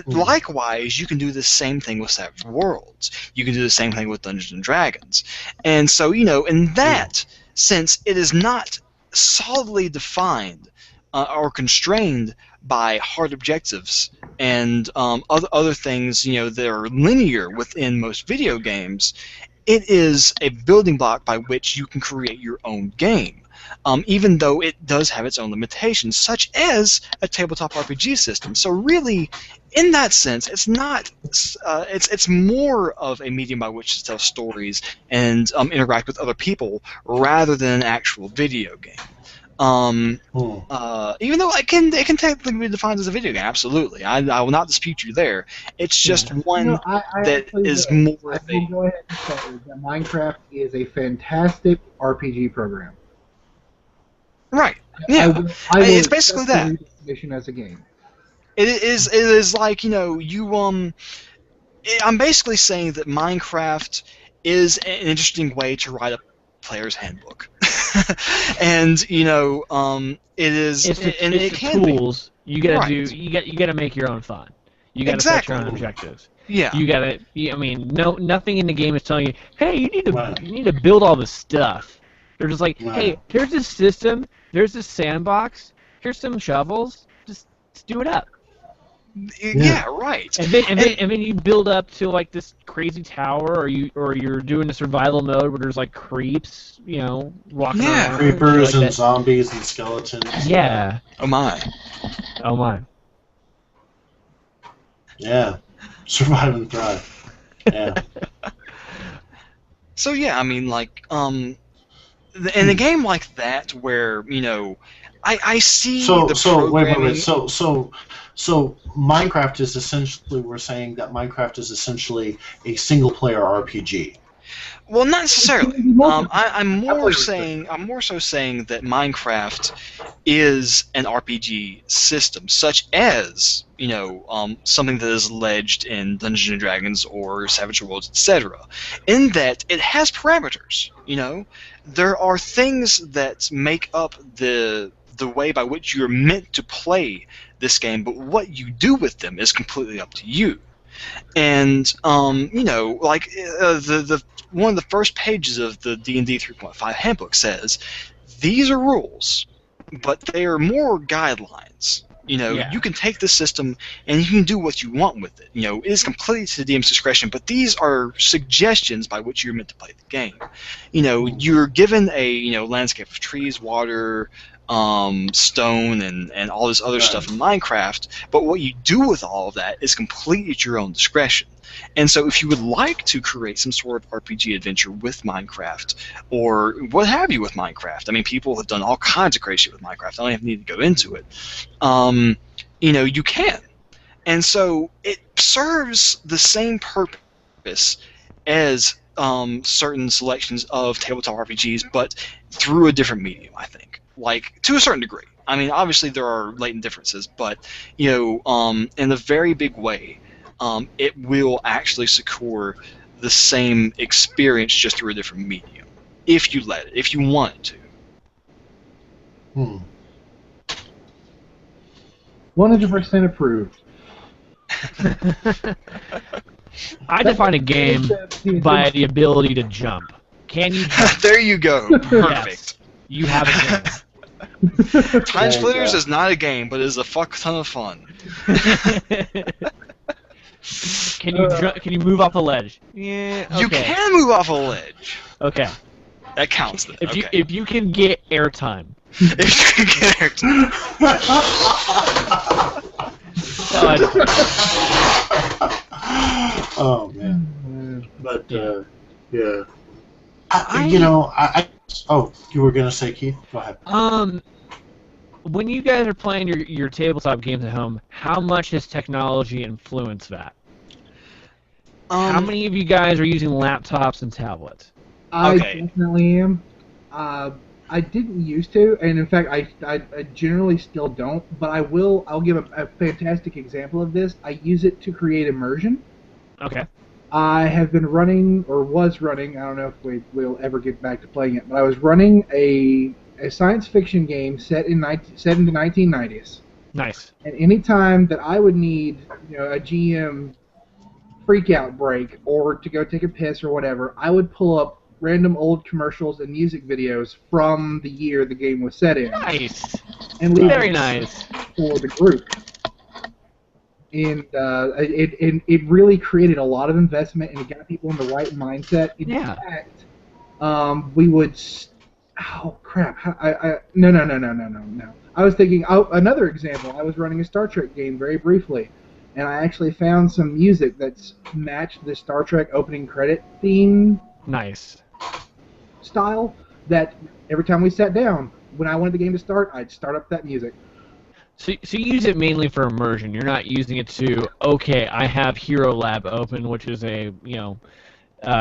Likewise, you can do the same thing with Savage Worlds. You can do the same thing with Dungeons and Dragons. And so, in that sense, it is not solidly defined or constrained by hard objectives and other things, that are linear within most video games. It is a building block by which you can create your own game. Even though it does have its own limitations, such as a tabletop RPG system. So really, in that sense, it's not. It's more of a medium by which to tell stories and interact with other people rather than an actual video game. Even though it can technically be defined as a video game, absolutely. I will not dispute you there. It's just one that is more. I will go ahead and say that Minecraft is a fantastic RPG program. Right. Yeah. I will it's basically that. Definition as a game. It is like I'm basically saying that Minecraft is an interesting way to write a player's handbook, and it is. It can tools. Be. You gotta Right. You gotta make your own fun. You gotta set your own objectives. Yeah. You gotta. Nothing in the game is telling you, hey, you need to build all this stuff. They're just like, hey, here's this system. There's this sandbox. Here's some shovels. Just do it up. Yeah, right. And then you build up to like this crazy tower, or you're doing a survival mode where there's like creeps, walking around. Creepers and zombies and skeletons. Yeah. Oh my. Oh my. Yeah. Survive and thrive. Yeah. So yeah, in a game like that where I see the programming. Wait. So Minecraft is essentially, we're saying that Minecraft is essentially a single player RPG. Well, not necessarily. I'm more so saying that Minecraft is an RPG system, such as something that is alleged in Dungeons and Dragons or Savage Worlds, etc. In that it has parameters. There are things that make up the way by which you're meant to play this game, but what you do with them is completely up to you. And the one of the first pages of the D&D 3.5 handbook says, these are rules, but they are more guidelines. You can take this system and you can do what you want with it. It is completely to the DM's discretion, but these are suggestions by which you're meant to play the game. You're given a landscape of trees, water, stone, and all this other stuff in Minecraft, but what you do with all of that is completely at your own discretion. And so if you would like to create some sort of RPG adventure with Minecraft, or what have you with Minecraft, people have done all kinds of crazy shit with Minecraft. I don't even need to go into it. You can. And so it serves the same purpose as certain selections of tabletop RPGs, but through a different medium, I think. Like, to a certain degree. Obviously there are latent differences, but, in a very big way, it will actually secure the same experience just through a different medium, if you let it, if you want it to. 100% approved. I define a game by the ability to jump. Can you jump? There you go. Perfect. Yes. You have a game. Time Splitters is not a game, but it is a fuck ton of fun. Can you move off a ledge? Yeah. Okay. You can move off a ledge. Okay. That counts then. If you can get airtime. If you can get airtime. Oh man. But yeah. Oh, you were gonna say, Keith? Go ahead. When you guys are playing your tabletop games at home, how much has technology influenced that? How many of you guys are using laptops and tablets? I definitely am. I didn't used to, and in fact, I generally still don't. But I'll give a fantastic example of this. I use it to create immersion. Okay. I have been running, or was running. I don't know if we'll ever get back to playing it, but I was running a science fiction game set in the 1990s. Nice. And anytime that I would need, a GM freakout break or to go take a piss or whatever, I would pull up random old commercials and music videos from the year the game was set in. Nice. And leave Very it nice. for the group. And it really created a lot of investment, and it got people in the right mindset. In fact, we would. Oh crap! No. I was thinking. Oh, another example. I was running a Star Trek game very briefly, and I actually found some music that's matched the Star Trek opening credit theme. Nice. Style that every time we sat down, when I wanted the game to start, I'd start up that music. So you use it mainly for immersion. You're not using it to, okay, I have Hero Lab open, which is a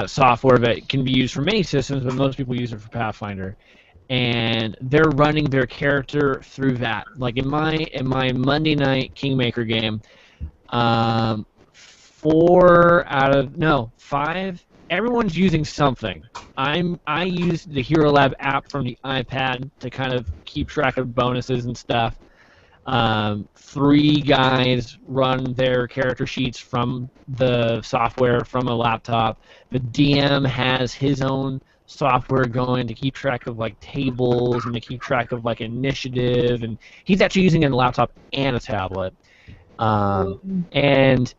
software that can be used for many systems, but most people use it for Pathfinder. And they're running their character through that. Like in my Monday night Kingmaker game, 5, everyone's using something. I use the Hero Lab app from the iPad to kind of keep track of bonuses and stuff. 3 guys run their character sheets from the software from a laptop. The DM has his own software going to keep track of like tables and to keep track of like initiative, and he's actually using a laptop and a tablet. And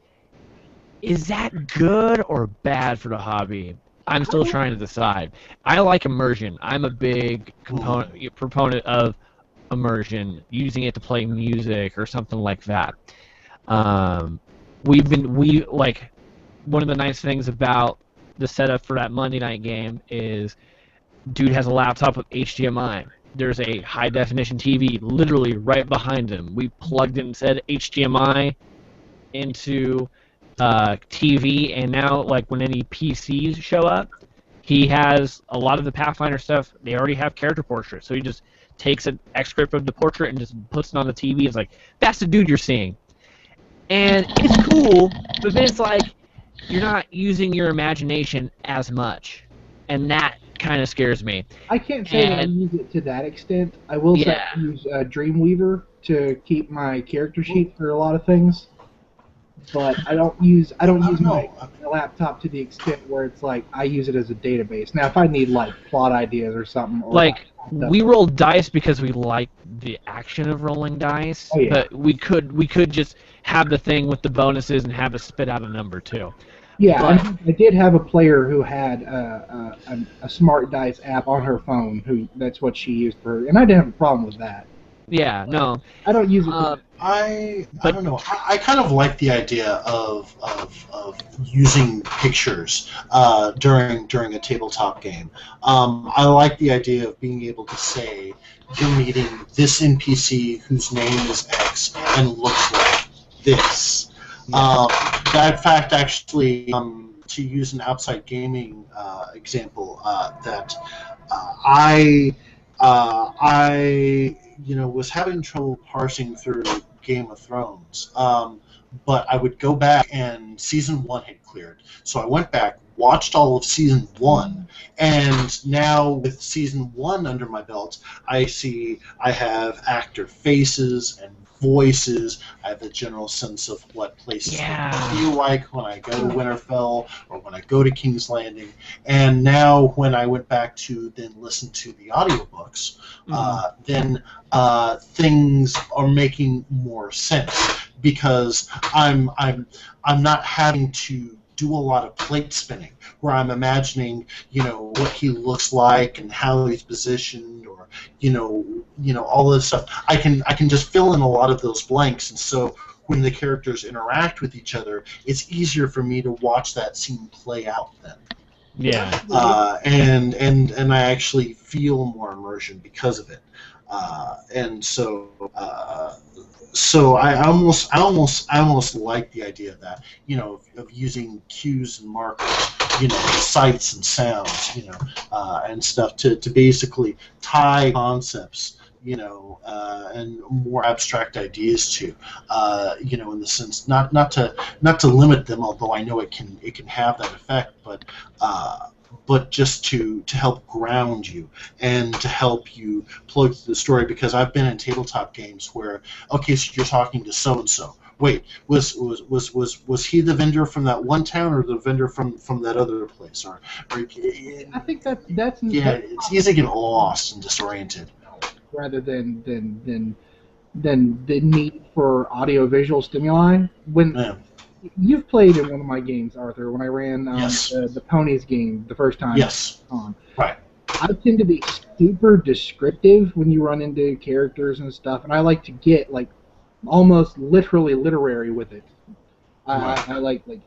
is that good or bad for the hobby? I'm still trying to decide. I like immersion. I'm a big proponent of immersion, using it to play music or something like that. One of the nice things about the setup for that Monday night game is dude has a laptop with HDMI. There's a high definition TV literally right behind him. We plugged in said HDMI into TV, and now like when any PCs show up, he has a lot of the Pathfinder stuff. They already have character portraits, so he just takes an excerpt of the portrait and just puts it on the TV. It's like, that's the dude you're seeing. And it's cool, but then it's like, you're not using your imagination as much. And that kind of scares me. I can't say that I use it to that extent. I will say I use Dreamweaver to keep my character sheet for a lot of things. But I don't use my laptop to the extent where it's like I use it as a database. Now, if I need like plot ideas or something, we roll dice because we like the action of rolling dice. Oh, yeah. But we could just have the thing with the bonuses and have it spit out a number too. Yeah, I did have a player who had a smart dice app on her phone. That's what she used for her, and I didn't have a problem with that. Yeah, no, I don't use it. I don't know. I kind of like the idea of using pictures during a tabletop game. I like the idea of being able to say you're meeting this NPC whose name is X and looks like this. That fact, actually, to use an outside gaming example, that I was having trouble parsing through Game of Thrones, but I would go back and Season 1 had cleared. So I went back, watched all of Season 1, and now with Season 1 under my belt, I have actor faces and voices. I have a general sense of what places feel like when I go to Winterfell or when I go to King's Landing. And now when I went back to then listen to the audiobooks, then things are making more sense because I'm not having to do a lot of plate spinning where I'm imagining, what he looks like and how he's positioned, or all this stuff. I can just fill in a lot of those blanks, and so when the characters interact with each other, it's easier for me to watch that scene play out then. Yeah. And I actually feel more immersion because of it. So I almost like the idea of that, of using cues and markers, sights and sounds, and stuff to basically tie concepts, and more abstract ideas to, in the sense not to limit them, although I know it can have that effect, but but just to help ground you and to help you plug through the story. Because I've been in tabletop games where, okay, so you're talking to so and so. Wait, was he the vendor from that one town or the vendor from that other place? Or I think that's yeah, it's easy to get lost and disoriented. rather than the need for audio-visual stimuli. When Yeah. you've played in one of my games, Arthur, when I ran Yes. the Ponies game the first time. Yes. Right. I tend to be super descriptive when you run into characters and stuff, and I like to get like almost literally literary with it. I like a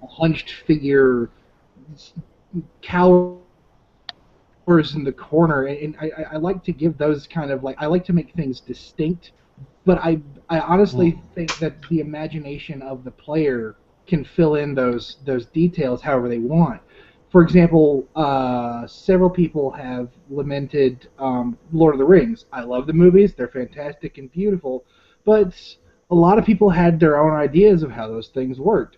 hunched figure cowers in the corner, and I like to give those kind of I like to make things distinct, but I honestly think that the imagination of the player can fill in those details however they want. For example, several people have lamented Lord of the Rings. I love the movies; they're fantastic and beautiful, but a lot of people had their own ideas of how those things worked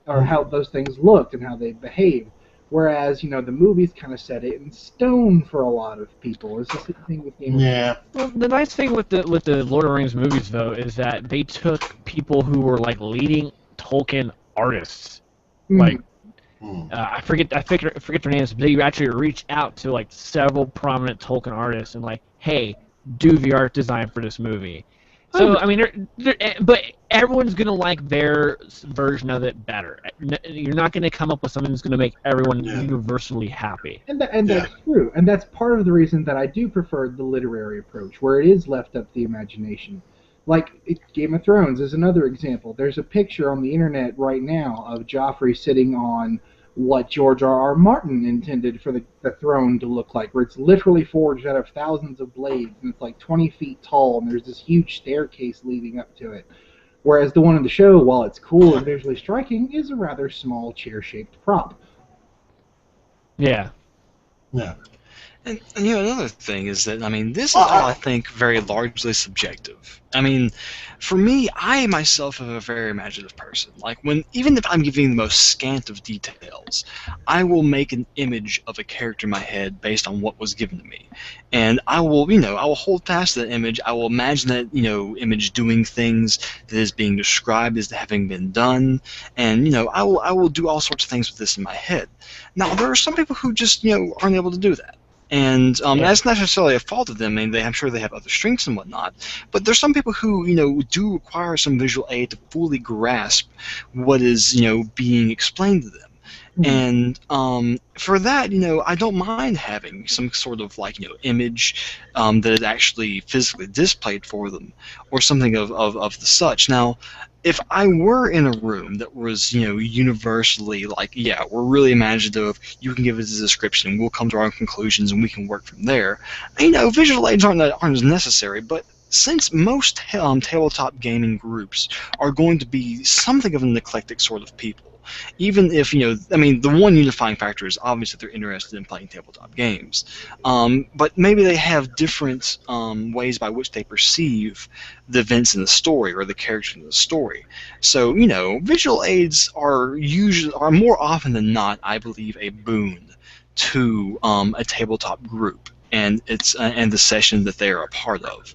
or how those things looked and how they behaved. Whereas, the movies kind of set it in stone for a lot of people. It's the same thing with Game of Thrones. Yeah. Well, the nice thing with the Lord of the Rings movies, though, is that they took people who were like leading Tolkien artists. Like, I forget their names, but they actually reached out to like several prominent Tolkien artists and like, hey, do the art design for this movie. So I mean, but everyone's gonna like their version of it better. You're not gonna come up with something that's gonna make everyone universally happy. And that's true. And that's part of the reason that I do prefer the literary approach, where it is left up to the imagination. Like Game of Thrones is another example. There's a picture on the internet right now of Joffrey sitting on what George R.R. Martin intended for the throne to look like, where it's literally forged out of thousands of blades, and it's like 20 feet tall, and there's this huge staircase leading up to it. Whereas the one in the show, while it's cool and visually striking, is a rather small chair-shaped prop. Yeah. Yeah. And another thing is that, I mean, this is all, I think, very largely subjective. I mean, for me, I myself am a very imaginative person. Like, even if I'm giving the most scant of details, I will make an image of a character in my head based on what was given to me. And I will hold fast to that image. I will imagine that, image doing things that is being described as having been done. And, I will do all sorts of things with this in my head. Now, there are some people who just, aren't able to do that. And that's not necessarily a fault of them. I mean, I'm sure they have other strengths and whatnot. But there's some people who, do require some visual aid to fully grasp what is, being explained to them. And for that, I don't mind having some sort of image that is actually physically displayed for them, or something of the such. Now, if I were in a room that was, universally we're really imaginative, you can give us a description, we'll come to our own conclusions, and we can work from there. Visual aids aren't as necessary, but since most tabletop gaming groups are going to be something of an eclectic sort of people, even if, the one unifying factor is obviously they're interested in playing tabletop games. But maybe they have different ways by which they perceive the events in the story or the characters in the story. So, visual aids are more often than not, I believe, a boon to a tabletop group and the session that they are a part of.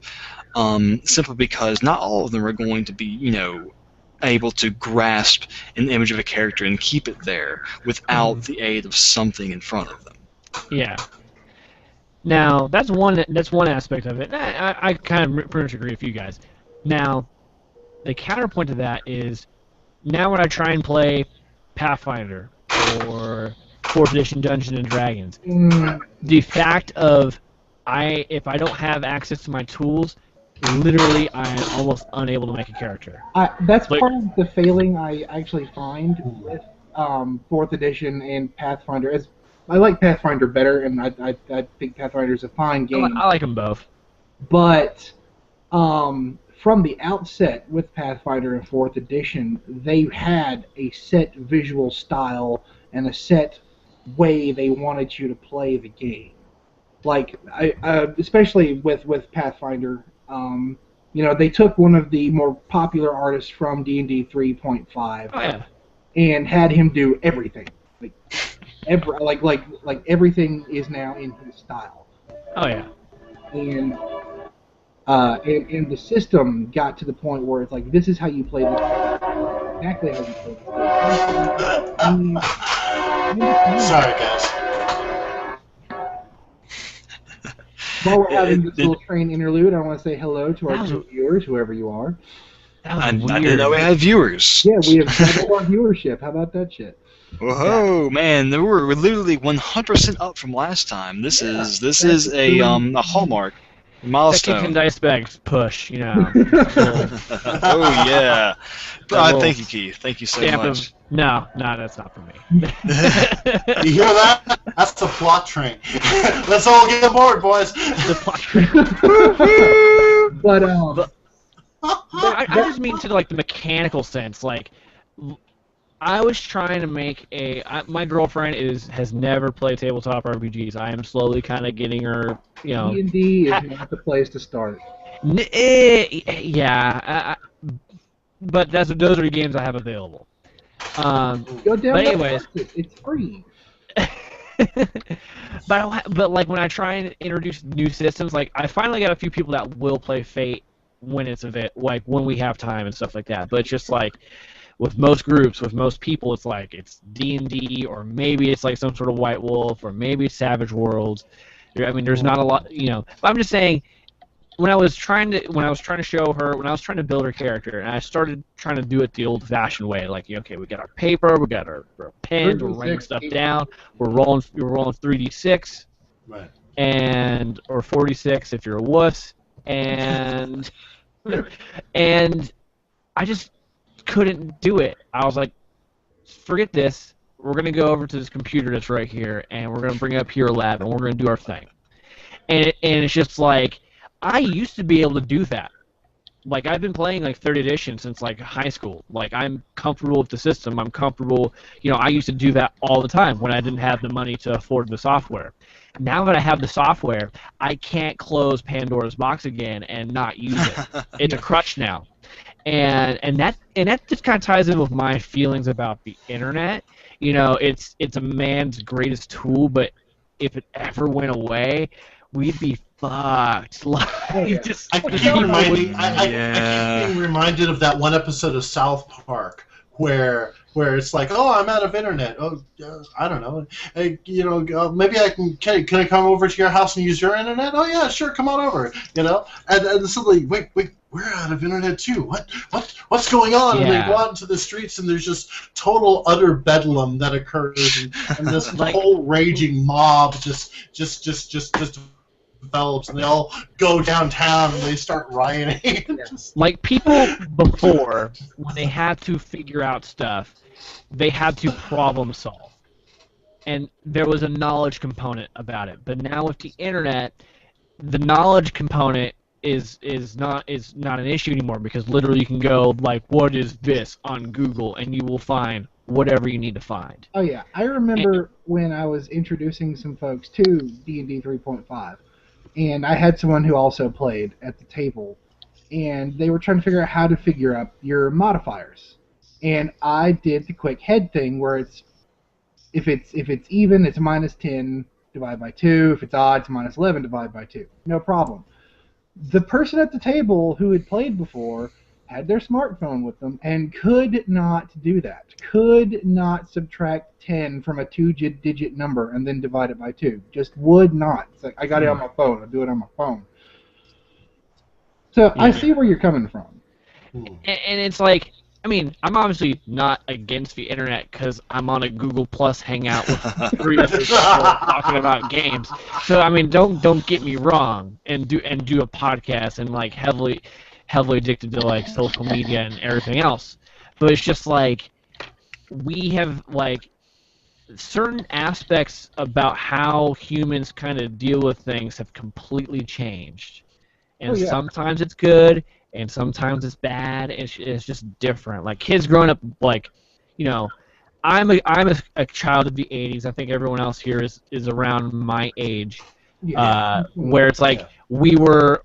Simply because not all of them are going to be, able to grasp an image of a character and keep it there without the aid of something in front of them. Yeah. Now that's one aspect of it. I kind of pretty much agree with you guys. Now, the counterpoint to that is, now when I try and play Pathfinder or 4th edition Dungeons and Dragons, the fact of if I don't have access to my tools, literally I am almost unable to make a character. That's part of the failing I actually find with 4th edition and Pathfinder. I like Pathfinder better, and I think Pathfinder is a fine game. I like them both. But from the outset with Pathfinder and 4th edition, they had a set visual style and a set way they wanted you to play the game. Like, especially with Pathfinder, they took one of the more popular artists from D&D 3.5 Oh, yeah. and had him do everything. like everything is now in his style, Oh yeah. and and the system got to the point where it's like this is how you play this, exactly how you play this. Sorry, guys. While we're having this It- little train interlude, I want to say hello to our That was- two viewers, whoever you are. That was I weird. didn't know we had viewers. Yeah, we have doubled our viewership. How about that shit? Whoa, man, we're literally 100% up from last time. This is a hallmark, a Second milestone. Dicebags push, you know. Oh yeah. little Thank you, Keith. Thank you so Stamp much. of, no, that's not for me. You hear that? That's the plot train. Let's all get aboard, boys. The plot train. But I just mean to like the mechanical sense. Like, I was trying to make my girlfriend has never played tabletop RPGs. I am slowly kind of getting her, you know. D&D is not the place to start. Yeah, but those are the games I have available. Go But download anyways. it's free. but like when I try and introduce new systems, like I finally got a few people that will play Fate when it's like when we have time and stuff like that. But it's just like with most groups, with most people, it's like it's D&D, or maybe it's like some sort of White Wolf, or maybe it's Savage Worlds. I mean, there's not a lot, you know. But I'm just saying, when I was trying to show her, when I was trying to build her character, and I started trying to do it the old-fashioned way, like, okay, we got our paper, we got our pens, we're writing stuff down, we're rolling 3d6, Right. and or 46 if you're a wuss, and and I just couldn't do it. I was like, forget this. We're gonna go over to this computer that's right here, and we're gonna bring up Hero Lab, and we're gonna do our thing. And it's just like, I used to be able to do that. Like, I've been playing like 3rd edition since like high school. Like, I'm comfortable with the system. I'm comfortable. You know, I used to do that all the time when I didn't have the money to afford the software. Now that I have the software, I can't close Pandora's box again and not use it. It's a crutch now. And that just kind of ties in with my feelings about the internet. You know, it's a man's greatest tool, but if it ever went away, we'd be fucked. Like, yeah. just I the keep people I Yeah. keep being reminded of that one episode of South Park where it's like, oh, I'm out of internet. Oh, I don't know. Maybe I can I come over to your house and use your internet? Oh yeah, sure, come on over. You know, and suddenly, wait, we're out of internet too. What's going on? And they Yeah. go out into the streets, and there's just total utter bedlam that occurs, and this Like- whole raging mob just develops, and they all go downtown and they start rioting. Just- like people before, when they had to figure out stuff, they had to problem solve, and there was a knowledge component about it. But now with the internet, the knowledge component is not an issue anymore, because literally you can go like, what is this, on Google, and you will find whatever you need to find. Oh yeah, I remember when I was introducing some folks to D&D 3.5, and I had someone who also played at the table, and they were trying to figure out how to figure out your modifiers. And I did the quick head thing where it's if it's even, it's -10 divided by 2. If it's odd, it's -11 divided by 2. No problem. The person at the table who had played before had their smartphone with them and could not do that. Could not subtract 10 from a 2-digit number and then divide it by 2. Just would not. It's like, I got it on my phone. I'll do it on my phone. So I see where you're coming from. And it's like, I mean, I'm obviously not against the internet because I'm on a Google Plus hangout with 3 other people talking about games. So I mean, don't get me wrong, and do a podcast and like heavily addicted to like social media and everything else. But it's just like, we have like certain aspects about how humans kind of deal with things have completely changed. And Oh, yeah. sometimes it's good, and sometimes it's bad. It's just different. Like, kids growing up, like, you know, I'm a child of the 80s. I think everyone else here is around my age. Where it's like, we're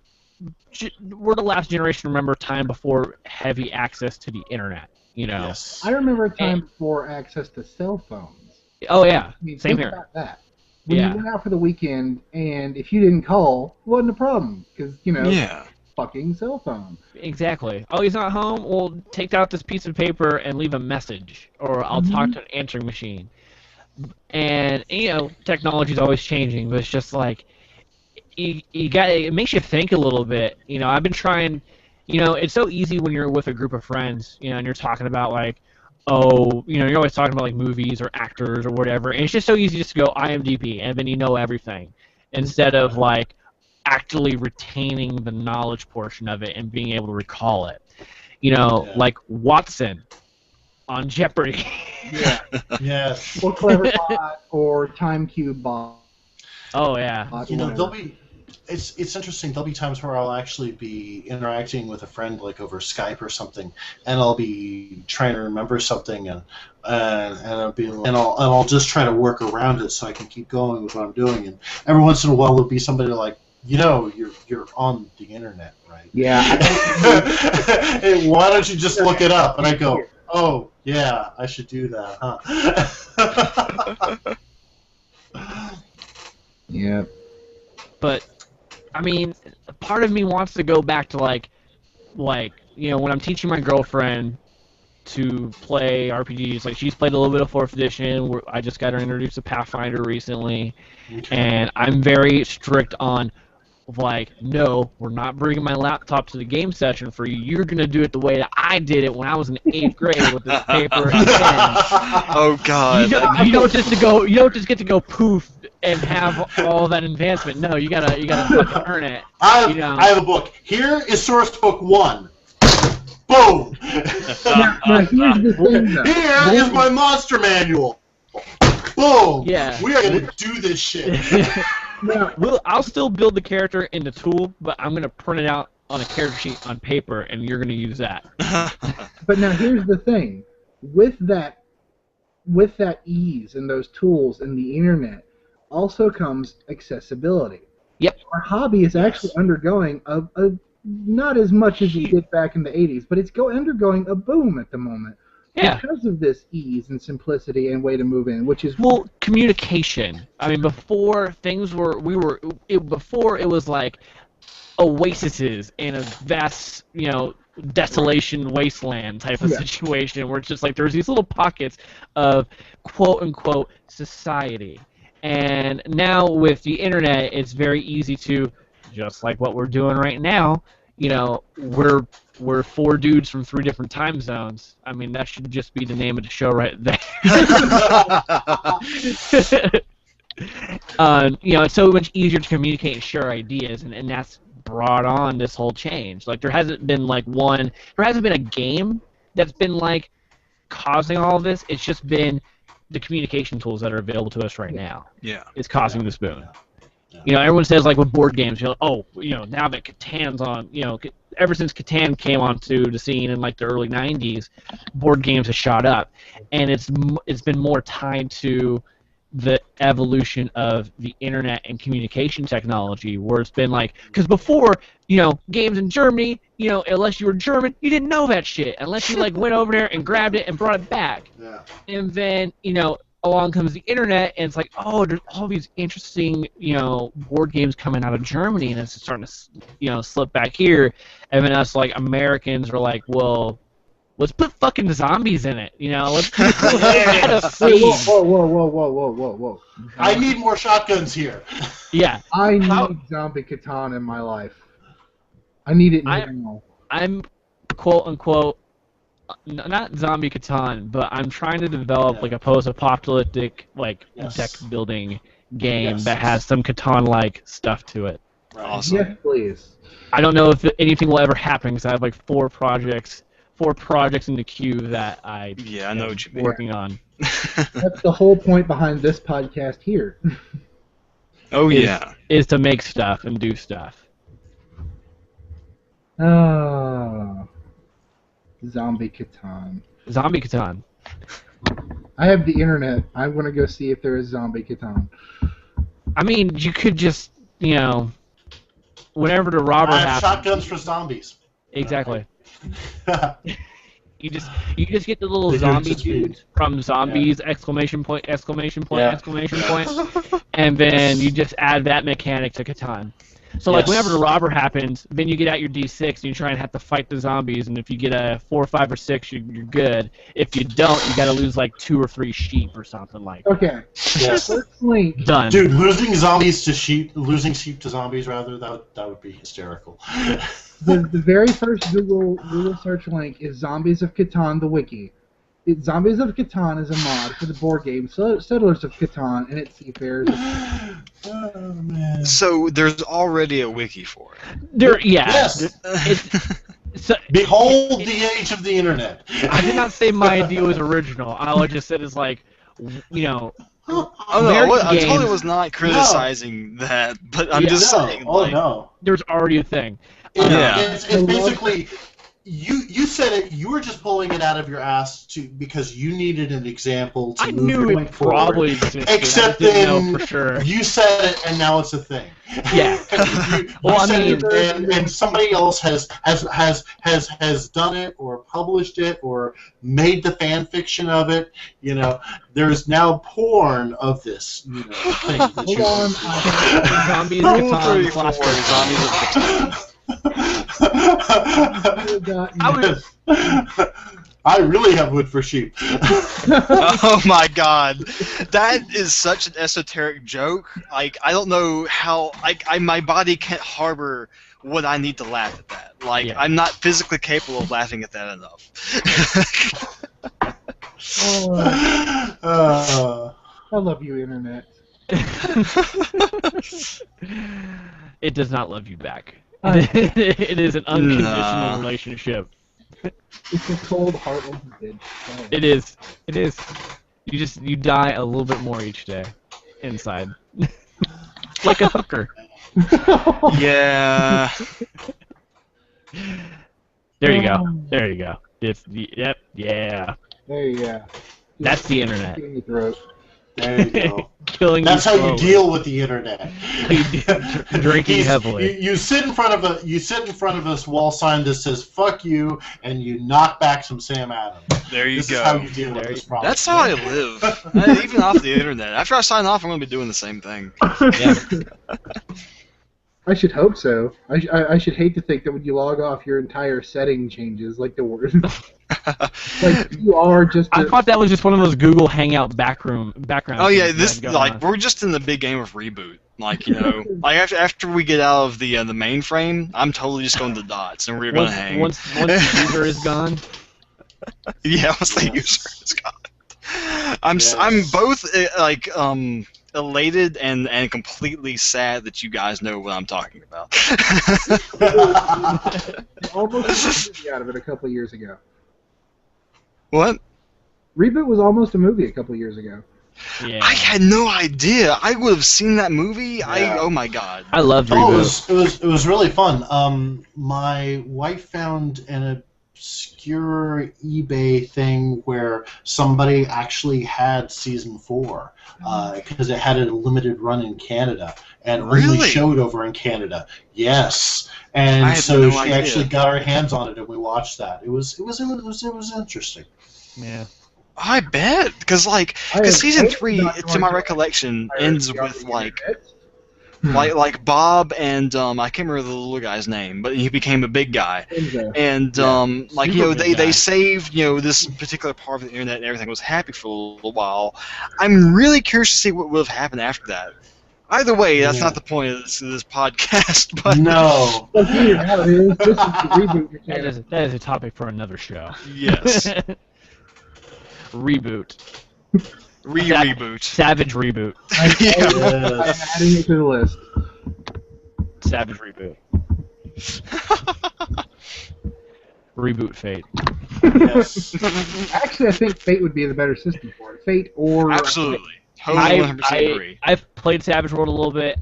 the last generation to remember time before heavy access to the internet. You know. Yes. I remember a time before access to cell phones. Oh yeah, I mean, same think here. about that. When Yeah. you went out for the weekend, and if you didn't call, it wasn't a problem because Yeah. fucking cell phone. Exactly. Oh, he's not home? Well, take out this piece of paper and leave a message, or I'll talk to an answering machine. And, technology's always changing, but it's just like, it makes you think a little bit. I've been trying, it's so easy when you're with a group of friends, and you're talking about, like, oh, you're always talking about, like, movies or actors or whatever, and it's just so easy just to go IMDb, and then you know everything, instead of, like, actually retaining the knowledge portion of it and being able to recall it. Like Watson on Jeopardy. Yeah. Yes. Or Cleverbot or TimeCube Oh yeah. bot. There'll be. It's interesting. There'll be times where I'll actually be interacting with a friend, like over Skype or something, and I'll be trying to remember something, and I'll just try to work around it so I can keep going with what I'm doing. And every once in a while, there'll be somebody like, you're on the internet, right? Yeah. Hey, why don't you just look it up? And I go, oh yeah, I should do that, huh? Yeah. But I mean, part of me wants to go back to like when I'm teaching my girlfriend to play RPGs, like she's played a little bit of 4th edition. I just got her introduced to Pathfinder recently, and I'm very strict on, like, no, we're not bringing my laptop to the game session for you. You're gonna do it the way that I did it when I was in 8th grade with this paper and pen. Oh God. You don't just get to go poof and have all that advancement. No, you gotta fucking earn it. I have a book. Here is source book 1. Boom. Now here's the thing, though. Here is my monster manual. Boom. Yeah. We are gonna do this shit. Now, I'll still build the character in the tool, but I'm gonna print it out on a character sheet on paper, and you're gonna use that. but now here's the thing. With that ease and those tools and the internet also comes accessibility. Yep. Our hobby is actually undergoing a not as much as it did back in the 80s, but it's undergoing a boom at the moment. Yeah. Because of this ease and simplicity and way to move in, which is communication. I mean, before before it was like oases in a vast, desolation wasteland type of situation where it's just like there's these little pockets of quote unquote society. And now with the internet, it's very easy to, just like what we're doing right now, we're 4 dudes from 3 different time zones. I mean, that should just be the name of the show right there. It's so much easier to communicate and share ideas, and that's brought on this whole change. Like, there hasn't been a game that's been like causing all of this. It's just been the communication tools that are available to us right now. Yeah. Is causing this boom. Everyone says, like, with board games, now that Catan's on, ever since Catan came onto the scene in, like, the early 90s, board games have shot up. And it's been more tied to the evolution of the internet and communication technology, where it's been like, because before, games in Germany, unless you were German, you didn't know that shit, unless you, like, went over there and grabbed it and brought it back. Yeah. And then, along comes the internet, and it's like, oh, there's all these interesting, board games coming out of Germany, and it's starting to, slip back here. And then us, like, Americans are like, well, let's put fucking zombies in it, let's add a Wait, theme. whoa. I need more shotguns here. Yeah. I need Zombie Catan in my life. I need it now. I'm, quote unquote, not Zombie Catan, but I'm trying to develop like a post-apocalyptic deck building game that has some Catan-like stuff to it. Awesome. Yes, please. I don't know if anything will ever happen because I have like 4 projects in the queue that I know what you mean. Working on. That's the whole point behind this podcast here. Oh yeah. Is to make stuff and do stuff. Zombie Catan. Zombie Catan. I have the internet. I'm going to go see if there is Zombie Catan. I mean, you could just, whenever the robber I have happens. shotguns for zombies. Exactly. you just get the little The zombie Hoots of Speed. dudes from zombies exclamation point exclamation point exclamation point, and then you just add that mechanic to Catan. So like whenever the robber happens, then you get out your D6 and you try and have to fight the zombies, and if you get a 4, 5, or 6, you're good. If you don't, you got to lose like 2 or 3 sheep or something like that. Okay. Yes. First link. Done. Dude, losing sheep to zombies rather, that would be hysterical. The very first Google search link is Zombies of Catan, the wiki. Zombies of Catan is a mod for the board game Settlers of Catan and its seafarers. Oh man. So there's already a wiki for it. Yes. Behold the age of the internet. I did not say my idea was original. All I just said is like, you know. Oh no, I games, totally was not criticizing that, but I'm just saying. Oh like, no. There's already a thing. It's basically you said it. You were just pulling it out of your ass because you needed an example to I move knew going it probably forward. existed. Except I didn't then know for sure. you said it, and now it's a thing. Yeah. You said it, and somebody else has done it or published it or made the fan fiction of it. You know, there's now porn of this. You know, thing that Hold on. Zombies, Rule Catan, 34, Phosphorus. Zombies of Catan. I really have wood for sheep. Oh my god, that is such an esoteric joke. Like, I don't know how. My body can't harbor what I need to laugh at that. Like, Yeah. I'm not physically capable of laughing at that enough. I love you, Internet. It does not love you back. It is an unconditional Nah. relationship. It's a cold, heartless bitch. It is. It is. You die a little bit more each day, inside, like a hooker. Yeah. There you go. There you go. Yep. Yeah. There you go. That's the internet. In your throat. There you go. Killing That's you how you slowly. deal with the internet. Drinking heavily. You sit in front of this wall sign that says "fuck you" and you knock back some Sam Adams. There you This go. is how you deal with this problem. That's how I live. Even off the internet. After I sign off, I'm going to be doing the same thing. Yeah. I should hope so. I should hate to think that when you log off, your entire setting changes, like the word. Like you are just. I thought that was just one of those Google Hangout background. Oh yeah, things this that go on. we're just in the big game of reboot. Like, you know, like after we get out of the mainframe, I'm totally just going to dots and we're going to hang. Once the user is gone. Yeah, once the user is gone. I'm both elated and completely sad that you guys know what I'm talking about. Almost a movie out of it a couple of years ago. What? Reboot was almost a movie a couple of years ago. Yeah. I had no idea. I would have seen that movie. Yeah. Oh my god. I loved Oh, Reboot. it was really fun. My wife found an obscure eBay thing where somebody actually had season 4 because it had a limited run in Canada and only Really? showed over in Canada. Yes, I and had so no she idea. actually got her hands on it and we watched that. It was interesting. Yeah. I bet because season 3, to my recollection, ends with like Bob and I can't remember the little guy's name, but he became a big guy. And like, you know, Super big guy. they saved, you know, this particular part of the internet and everything was happy for a little while. I'm really curious to see what would have happened after that. Either way, that's Yeah. not the point of this podcast. But No. Well, here, now it is. This is the reboot. Your channel. That is a topic for another show. yes, Reboot. reboot. Savage Reboot. Yeah. I'm adding it to the list. Savage Reboot. Reboot Fate. Yes. Actually, I think Fate would be the better system for it. Fate or Absolutely, totally 100% agree. I've played Savage World a little bit.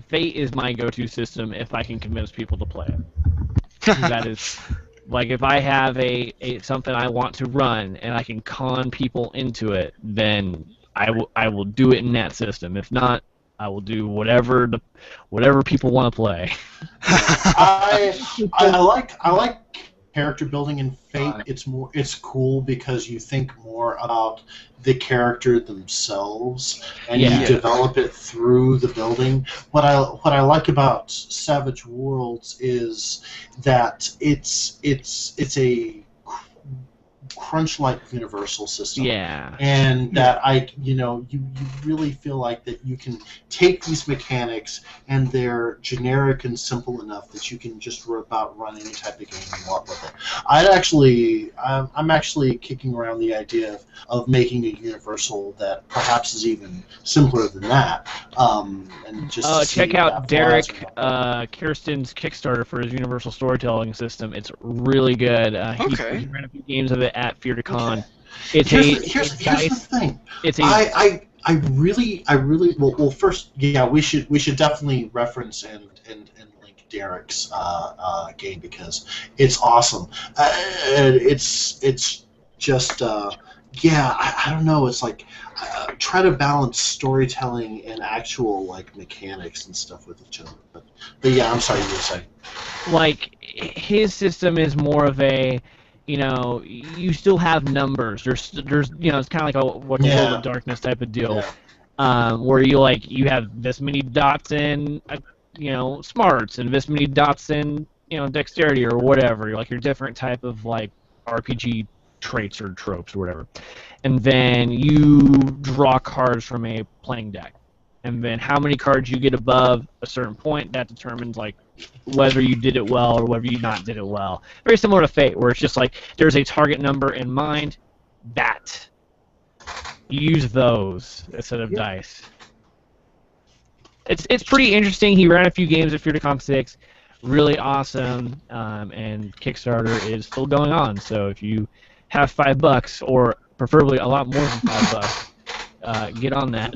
Fate is my go-to system if I can convince people to play it. That is, like, if I have a something I want to run and I can con people into it, then I will do it in that system. If not, I will do whatever people want to play. I like character building in Fate, it's cool because you think more about the character themselves and Yeah. you develop it through the building. What I like about Savage Worlds is that it's a crunch-like universal system. Yeah. And that you really feel like that you can take these mechanics and they're generic and simple enough that you can just about run any type of game you want with it. I'm actually kicking around the idea of making a universal that perhaps is even simpler than that. And just to check see out if that Derek flies or not. Kirsten's Kickstarter for his Universal Storytelling System. It's really good. Okay. He ran a few games of it at Fear to Con. Okay. It's Here's the thing. It's a I really well first we should definitely reference and link Derek's game because it's awesome. It's just I don't know. It's like try to balance storytelling and actual like mechanics and stuff with each other. But yeah, I'm sorry, you were saying. like his system is more of a, you still have numbers. There's it's kind of like a World of Darkness type of deal, where you have this many dots in smarts and this many dots in dexterity or whatever. Your different type of like RPG traits or tropes or whatever, and then you draw cards from a playing deck, and then how many cards you get above a certain point that determines like whether you did it well or whether you not did it well. Very similar to Fate, where it's just like there's a target number in mind, that you use those instead of dice. It's pretty interesting. He ran a few games at Fear to Con 6, really awesome, and Kickstarter is still going on. So if you have $5 or preferably a lot more than $5, get on that.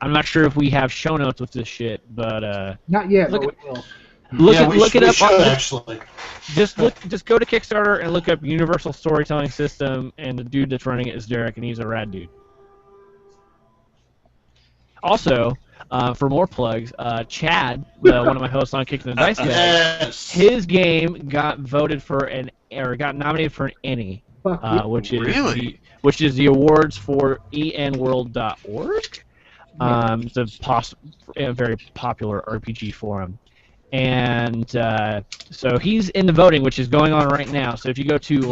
I'm not sure if we have show notes with this shit, but not yet. But we will. Look it up. Actually. Just go to Kickstarter and look up Universal Storytelling System, and the dude that's running it is Derek, and he's a rad dude. Also, for more plugs, Chad, one of my hosts on Kicking the Dicebags, his game got voted for got nominated for an ENnie, which is the awards for enworld.org. It's a very popular RPG forum. And so he's in the voting, which is going on right now. So if you go to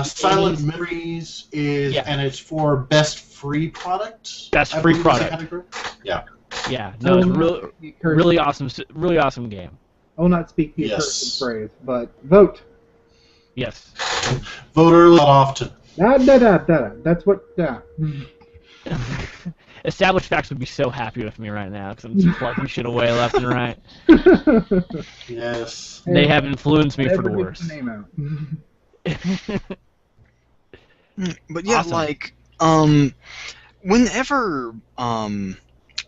Silent Memories is, and it's for best free product. Best free product. Yeah. No, it's really awesome game. I will not speak the person's phrase, but vote. Yes. Vote early, not often. That's what. Established Facts would be so happy with me right now because I'm just plugging shit away left and right. Yes. They have influenced me for the worse. The name out. But yeah, whenever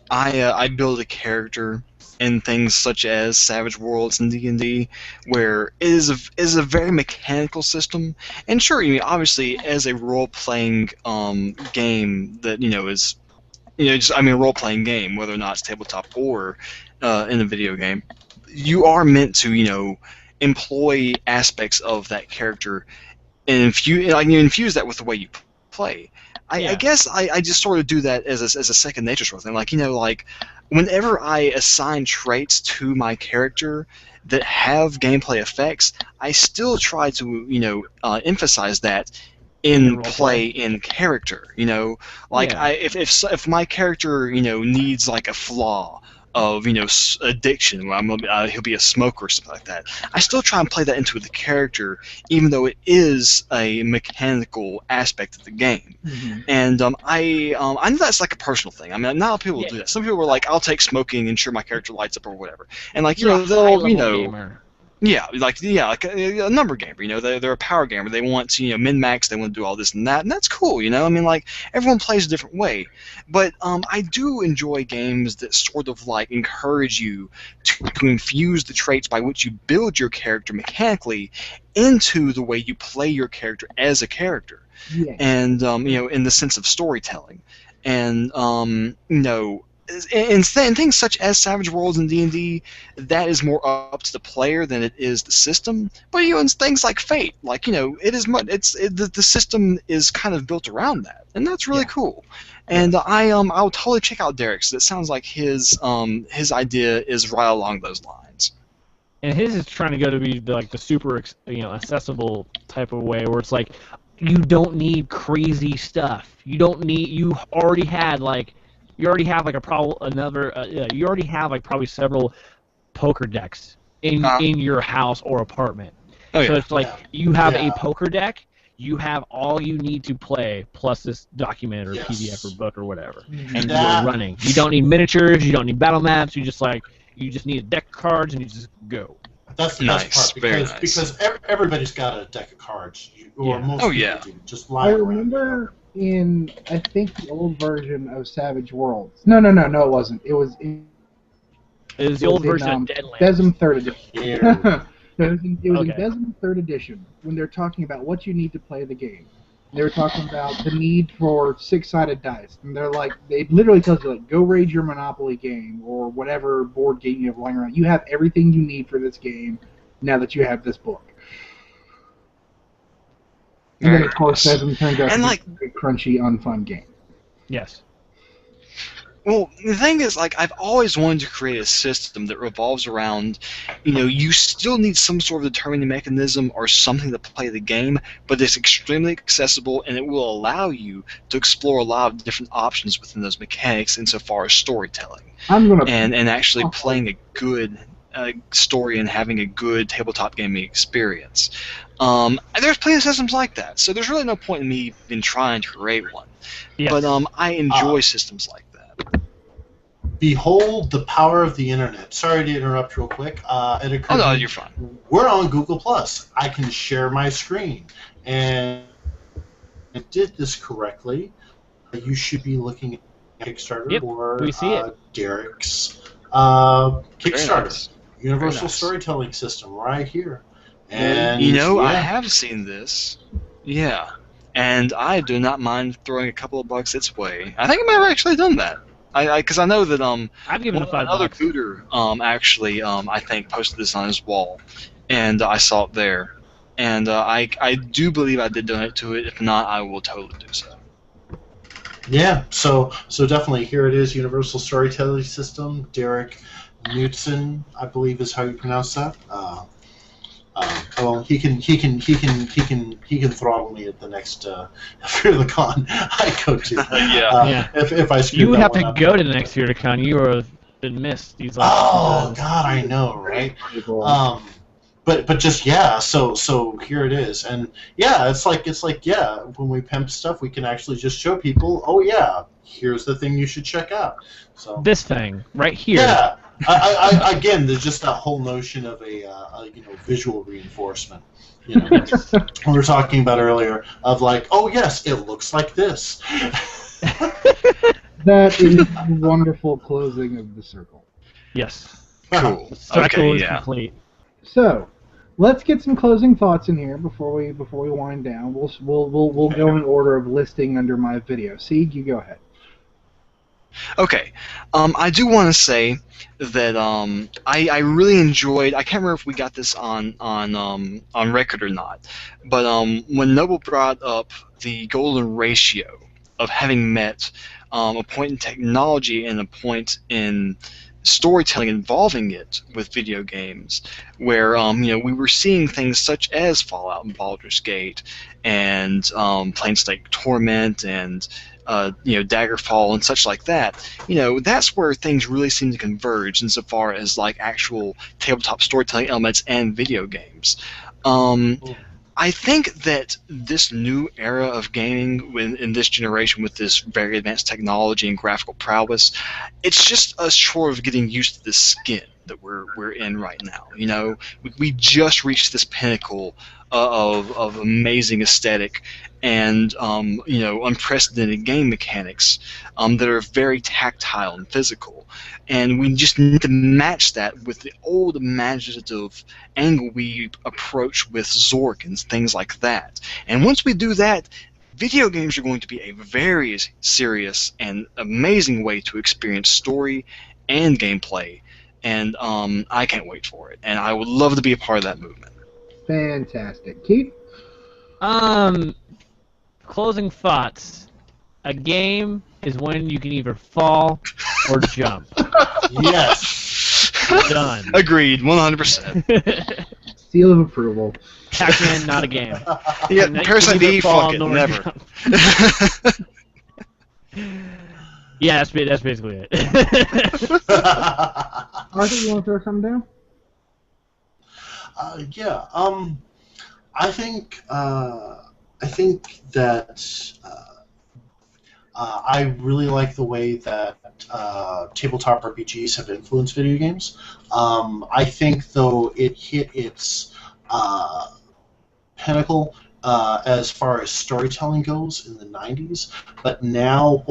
I build a character in things such as Savage Worlds and D&D, where it is a very mechanical system, and sure, obviously as a role-playing game that is a role-playing game, whether or not it's tabletop or in a video game, you are meant to employ aspects of that character and infuse that with the way you play. I guess I just sort of do that as a second nature sort of thing. Whenever I assign traits to my character that have gameplay effects, I still try to emphasize that in play, in character. If my character needs like a flaw of addiction, he'll be a smoker or something like that, I still try and play that into the character, even though it is a mechanical aspect of the game. Mm-hmm. And I know that's like a personal thing. Not a lot of people do that. Some people are like, I'll take smoking and ensure my character lights up or whatever, and they'll gamer. Yeah, like a number gamer. They're a power gamer. They want to min max. They want to do all this and that, and that's cool. Everyone plays a different way. But I do enjoy games that sort of encourage you to infuse the traits by which you build your character mechanically into the way you play your character as a character, and in the sense of storytelling, and in things such as Savage Worlds and D&D, that is more up to the player than it is the system. But in things like Fate, it is much. The system is kind of built around that, and that's really cool. And I'll totally check out Derek's. It sounds like his idea is right along those lines. And his is trying to go to be like the super accessible type of way, where it's like you don't need crazy stuff. You already have like probably several poker decks in your house or apartment. Oh, yeah. So it's like you have a poker deck, you have all you need to play plus this document or PDF or book or whatever, and you're running. You don't need miniatures, you don't need battle maps. You just need a deck of cards and you just go. That's the best part because everybody's got a deck of cards, or most people do. Just I remember in I think the old version of Savage Worlds. No, it wasn't. It was the old version of Deadlands. Desm 3rd Edition. Yeah. No, it was in Desm 3rd Edition when they're talking about what you need to play the game. They were talking about the need for 6-sided dice, and they literally tell you go raid your Monopoly game or whatever board game you have lying around. You have everything you need for this game now that you have this book. And then of course Desm turned out to be a crunchy, unfun game. Yes. Well, the thing is, I've always wanted to create a system that revolves around, you still need some sort of determining mechanism or something to play the game, but it's extremely accessible and it will allow you to explore a lot of different options within those mechanics insofar as storytelling. And actually playing a good story and having a good tabletop gaming experience. There's plenty of systems like that, so there's really no point in me in trying to create one. Yes. But I enjoy systems like that. Behold the power of the internet. Sorry to interrupt real quick. No, you're fine. We're on Google+. I can share my screen. And if I did this correctly, you should be looking at Kickstarter or we see it. Derek's Kickstarter. Nice. Universal Storytelling System right here. And I have seen this. Yeah. And I do not mind throwing a couple of bucks its way. I think I might have actually done that. Because I know that I've given it $5. Another booter actually I think posted this on his wall, and I saw it there, and I do believe I did donate to it. If not, I will totally do so. Yeah, so definitely here it is, Universal Storytelling System. Derek Knudsen, I believe is how you pronounce that. Well, he can throttle me at the next Fear the Con I go to. If I screw you would that have one to up. go to the next Fear the Con. You would have been missed. These God, I know, right? But just so here it is, and it's like when we pimp stuff, we can actually just show people, here's the thing you should check out. So this thing right here. Yeah. I again, there's just that whole notion of a visual reinforcement. We were talking about earlier of it looks like this. That is the wonderful closing of the circle. Yes. Cool. The circle is Okay, complete. So, let's get some closing thoughts in here before we wind down. We'll go in order of listing under my video. Sieg, you go ahead. Okay, I do want to say that I really enjoyed. I can't remember if we got this on record or not, but when Noble brought up the golden ratio of having met a point in technology and a point in storytelling involving it with video games, where we were seeing things such as Fallout and Baldur's Gate, and Planescape Torment, and Daggerfall and such like that. That's where things really seem to converge insofar as actual tabletop storytelling elements and video games. I think that this new era of gaming in this generation with this very advanced technology and graphical prowess, it's just us short of getting used to the skin that we're in right now. We just reached this pinnacle of amazing aesthetic and unprecedented game mechanics that are very tactile and physical, and we just need to match that with the old imaginative angle we approach with Zork and things like that. And once we do that, video games are going to be a very serious and amazing way to experience story and gameplay, and I can't wait for it, and I would love to be a part of that movement. Fantastic. Keith? Closing thoughts. A game is when you can either fall or jump. Yes. Done. Agreed, 100%. Seal of approval. Pac-Man, not a game. Yeah, Neither Parasite B, fall fuck it, nor never. jump. Yeah, that's basically it. Arthur, you want to throw something down? Yeah. I think that I really like the way that tabletop RPGs have influenced video games. I think, though, it hit its pinnacle as far as storytelling goes in the 90s, but now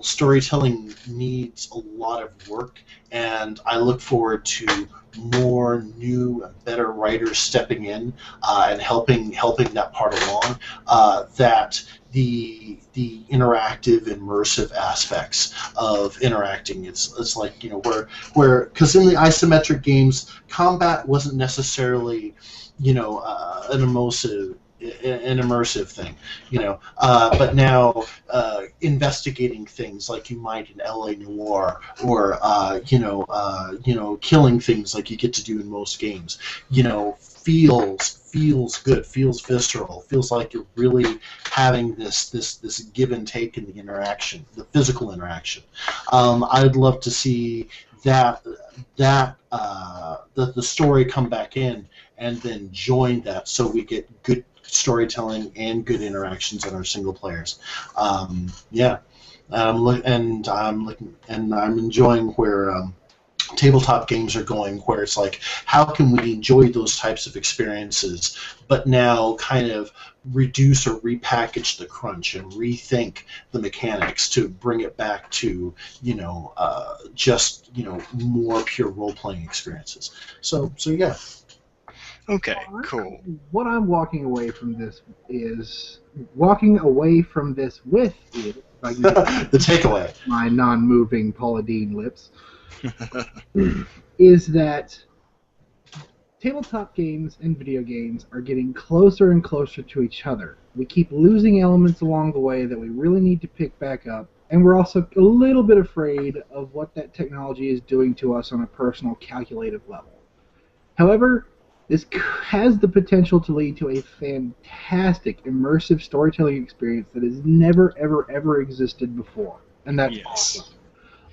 storytelling needs a lot of work, and I look forward to more new and better writers stepping in and helping that part along. That the interactive, immersive aspects of interacting. It's like, you know, where because in the isometric games, combat wasn't necessarily, you know, an immersive thing, you know, but now investigating things like you might in LA Noire, or killing things like you get to do in most games, you know, feels good, feels visceral, feels like you're really having this give and take in the interaction, the physical interaction. I'd love to see that the story come back in and then join that, so we get good storytelling and good interactions in our single players. Yeah, I'm enjoying where tabletop games are going, where it's like, how can we enjoy those types of experiences, but now kind of reduce or repackage the crunch and rethink the mechanics to bring it back to, you know, just, you know, more pure role-playing experiences. So yeah. Okay, cool. What I'm walking away from this with is, if I can get The takeaway. my non-moving Paula Deen lips, is that tabletop games and video games are getting closer and closer to each other. We keep losing elements along the way that we really need to pick back up, and we're also a little bit afraid of what that technology is doing to us on a personal, calculative level. However, this has the potential to lead to a fantastic, immersive storytelling experience that has never, ever, ever existed before. And that's awesome.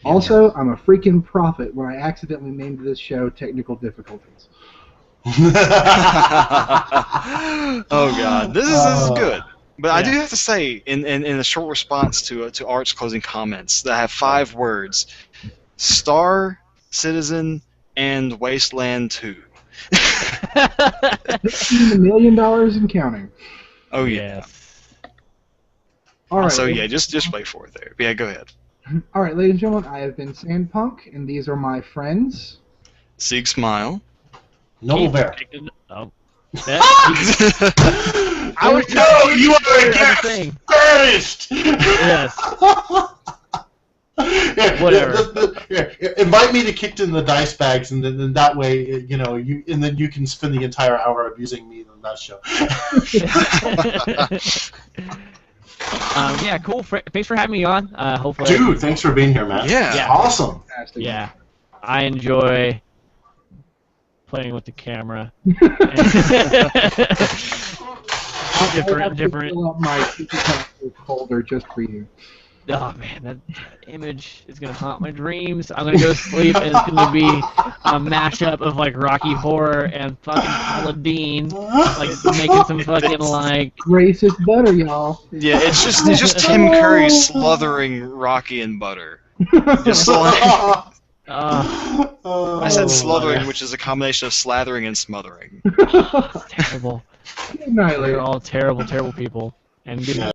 Also, I'm a freaking prophet when I accidentally named this show Technical Difficulties. Oh God, this is good. But I do have to say, in a short response to Art's closing comments, that I have 5 words: Star Citizen and Wasteland 2. $15 million and counting. Oh yeah. All right. So yeah, just wait for it there. Yeah, go ahead. All right, ladies and gentlemen, I have been Sandpunk, and these are my friends. Sieg Smile. Noble Bear. Oh. I was no, you are a guest. Banished. Yes. Yeah, whatever. Invite me to Kicked in the Dicebags, and then that way, you know, and then you can spend the entire hour abusing me on that show. Yeah, cool. Thanks for having me on. Hopefully, dude, thanks for being here, man. Yeah. Awesome. Fantastic. Yeah, I enjoy playing with the camera. different. Fill up my folder just for you. Oh man, that image is gonna haunt my dreams. I'm gonna go to sleep and it's gonna be a mashup of like Rocky Horror and fucking Paula Deen, like making some fucking like racist butter, y'all. Yeah, it's just Tim Curry slathering Rocky in butter. Just like, I said slathering, which is a combination of slathering and smothering. It's terrible. Good night, They're ladies. all terrible, terrible people. And good night.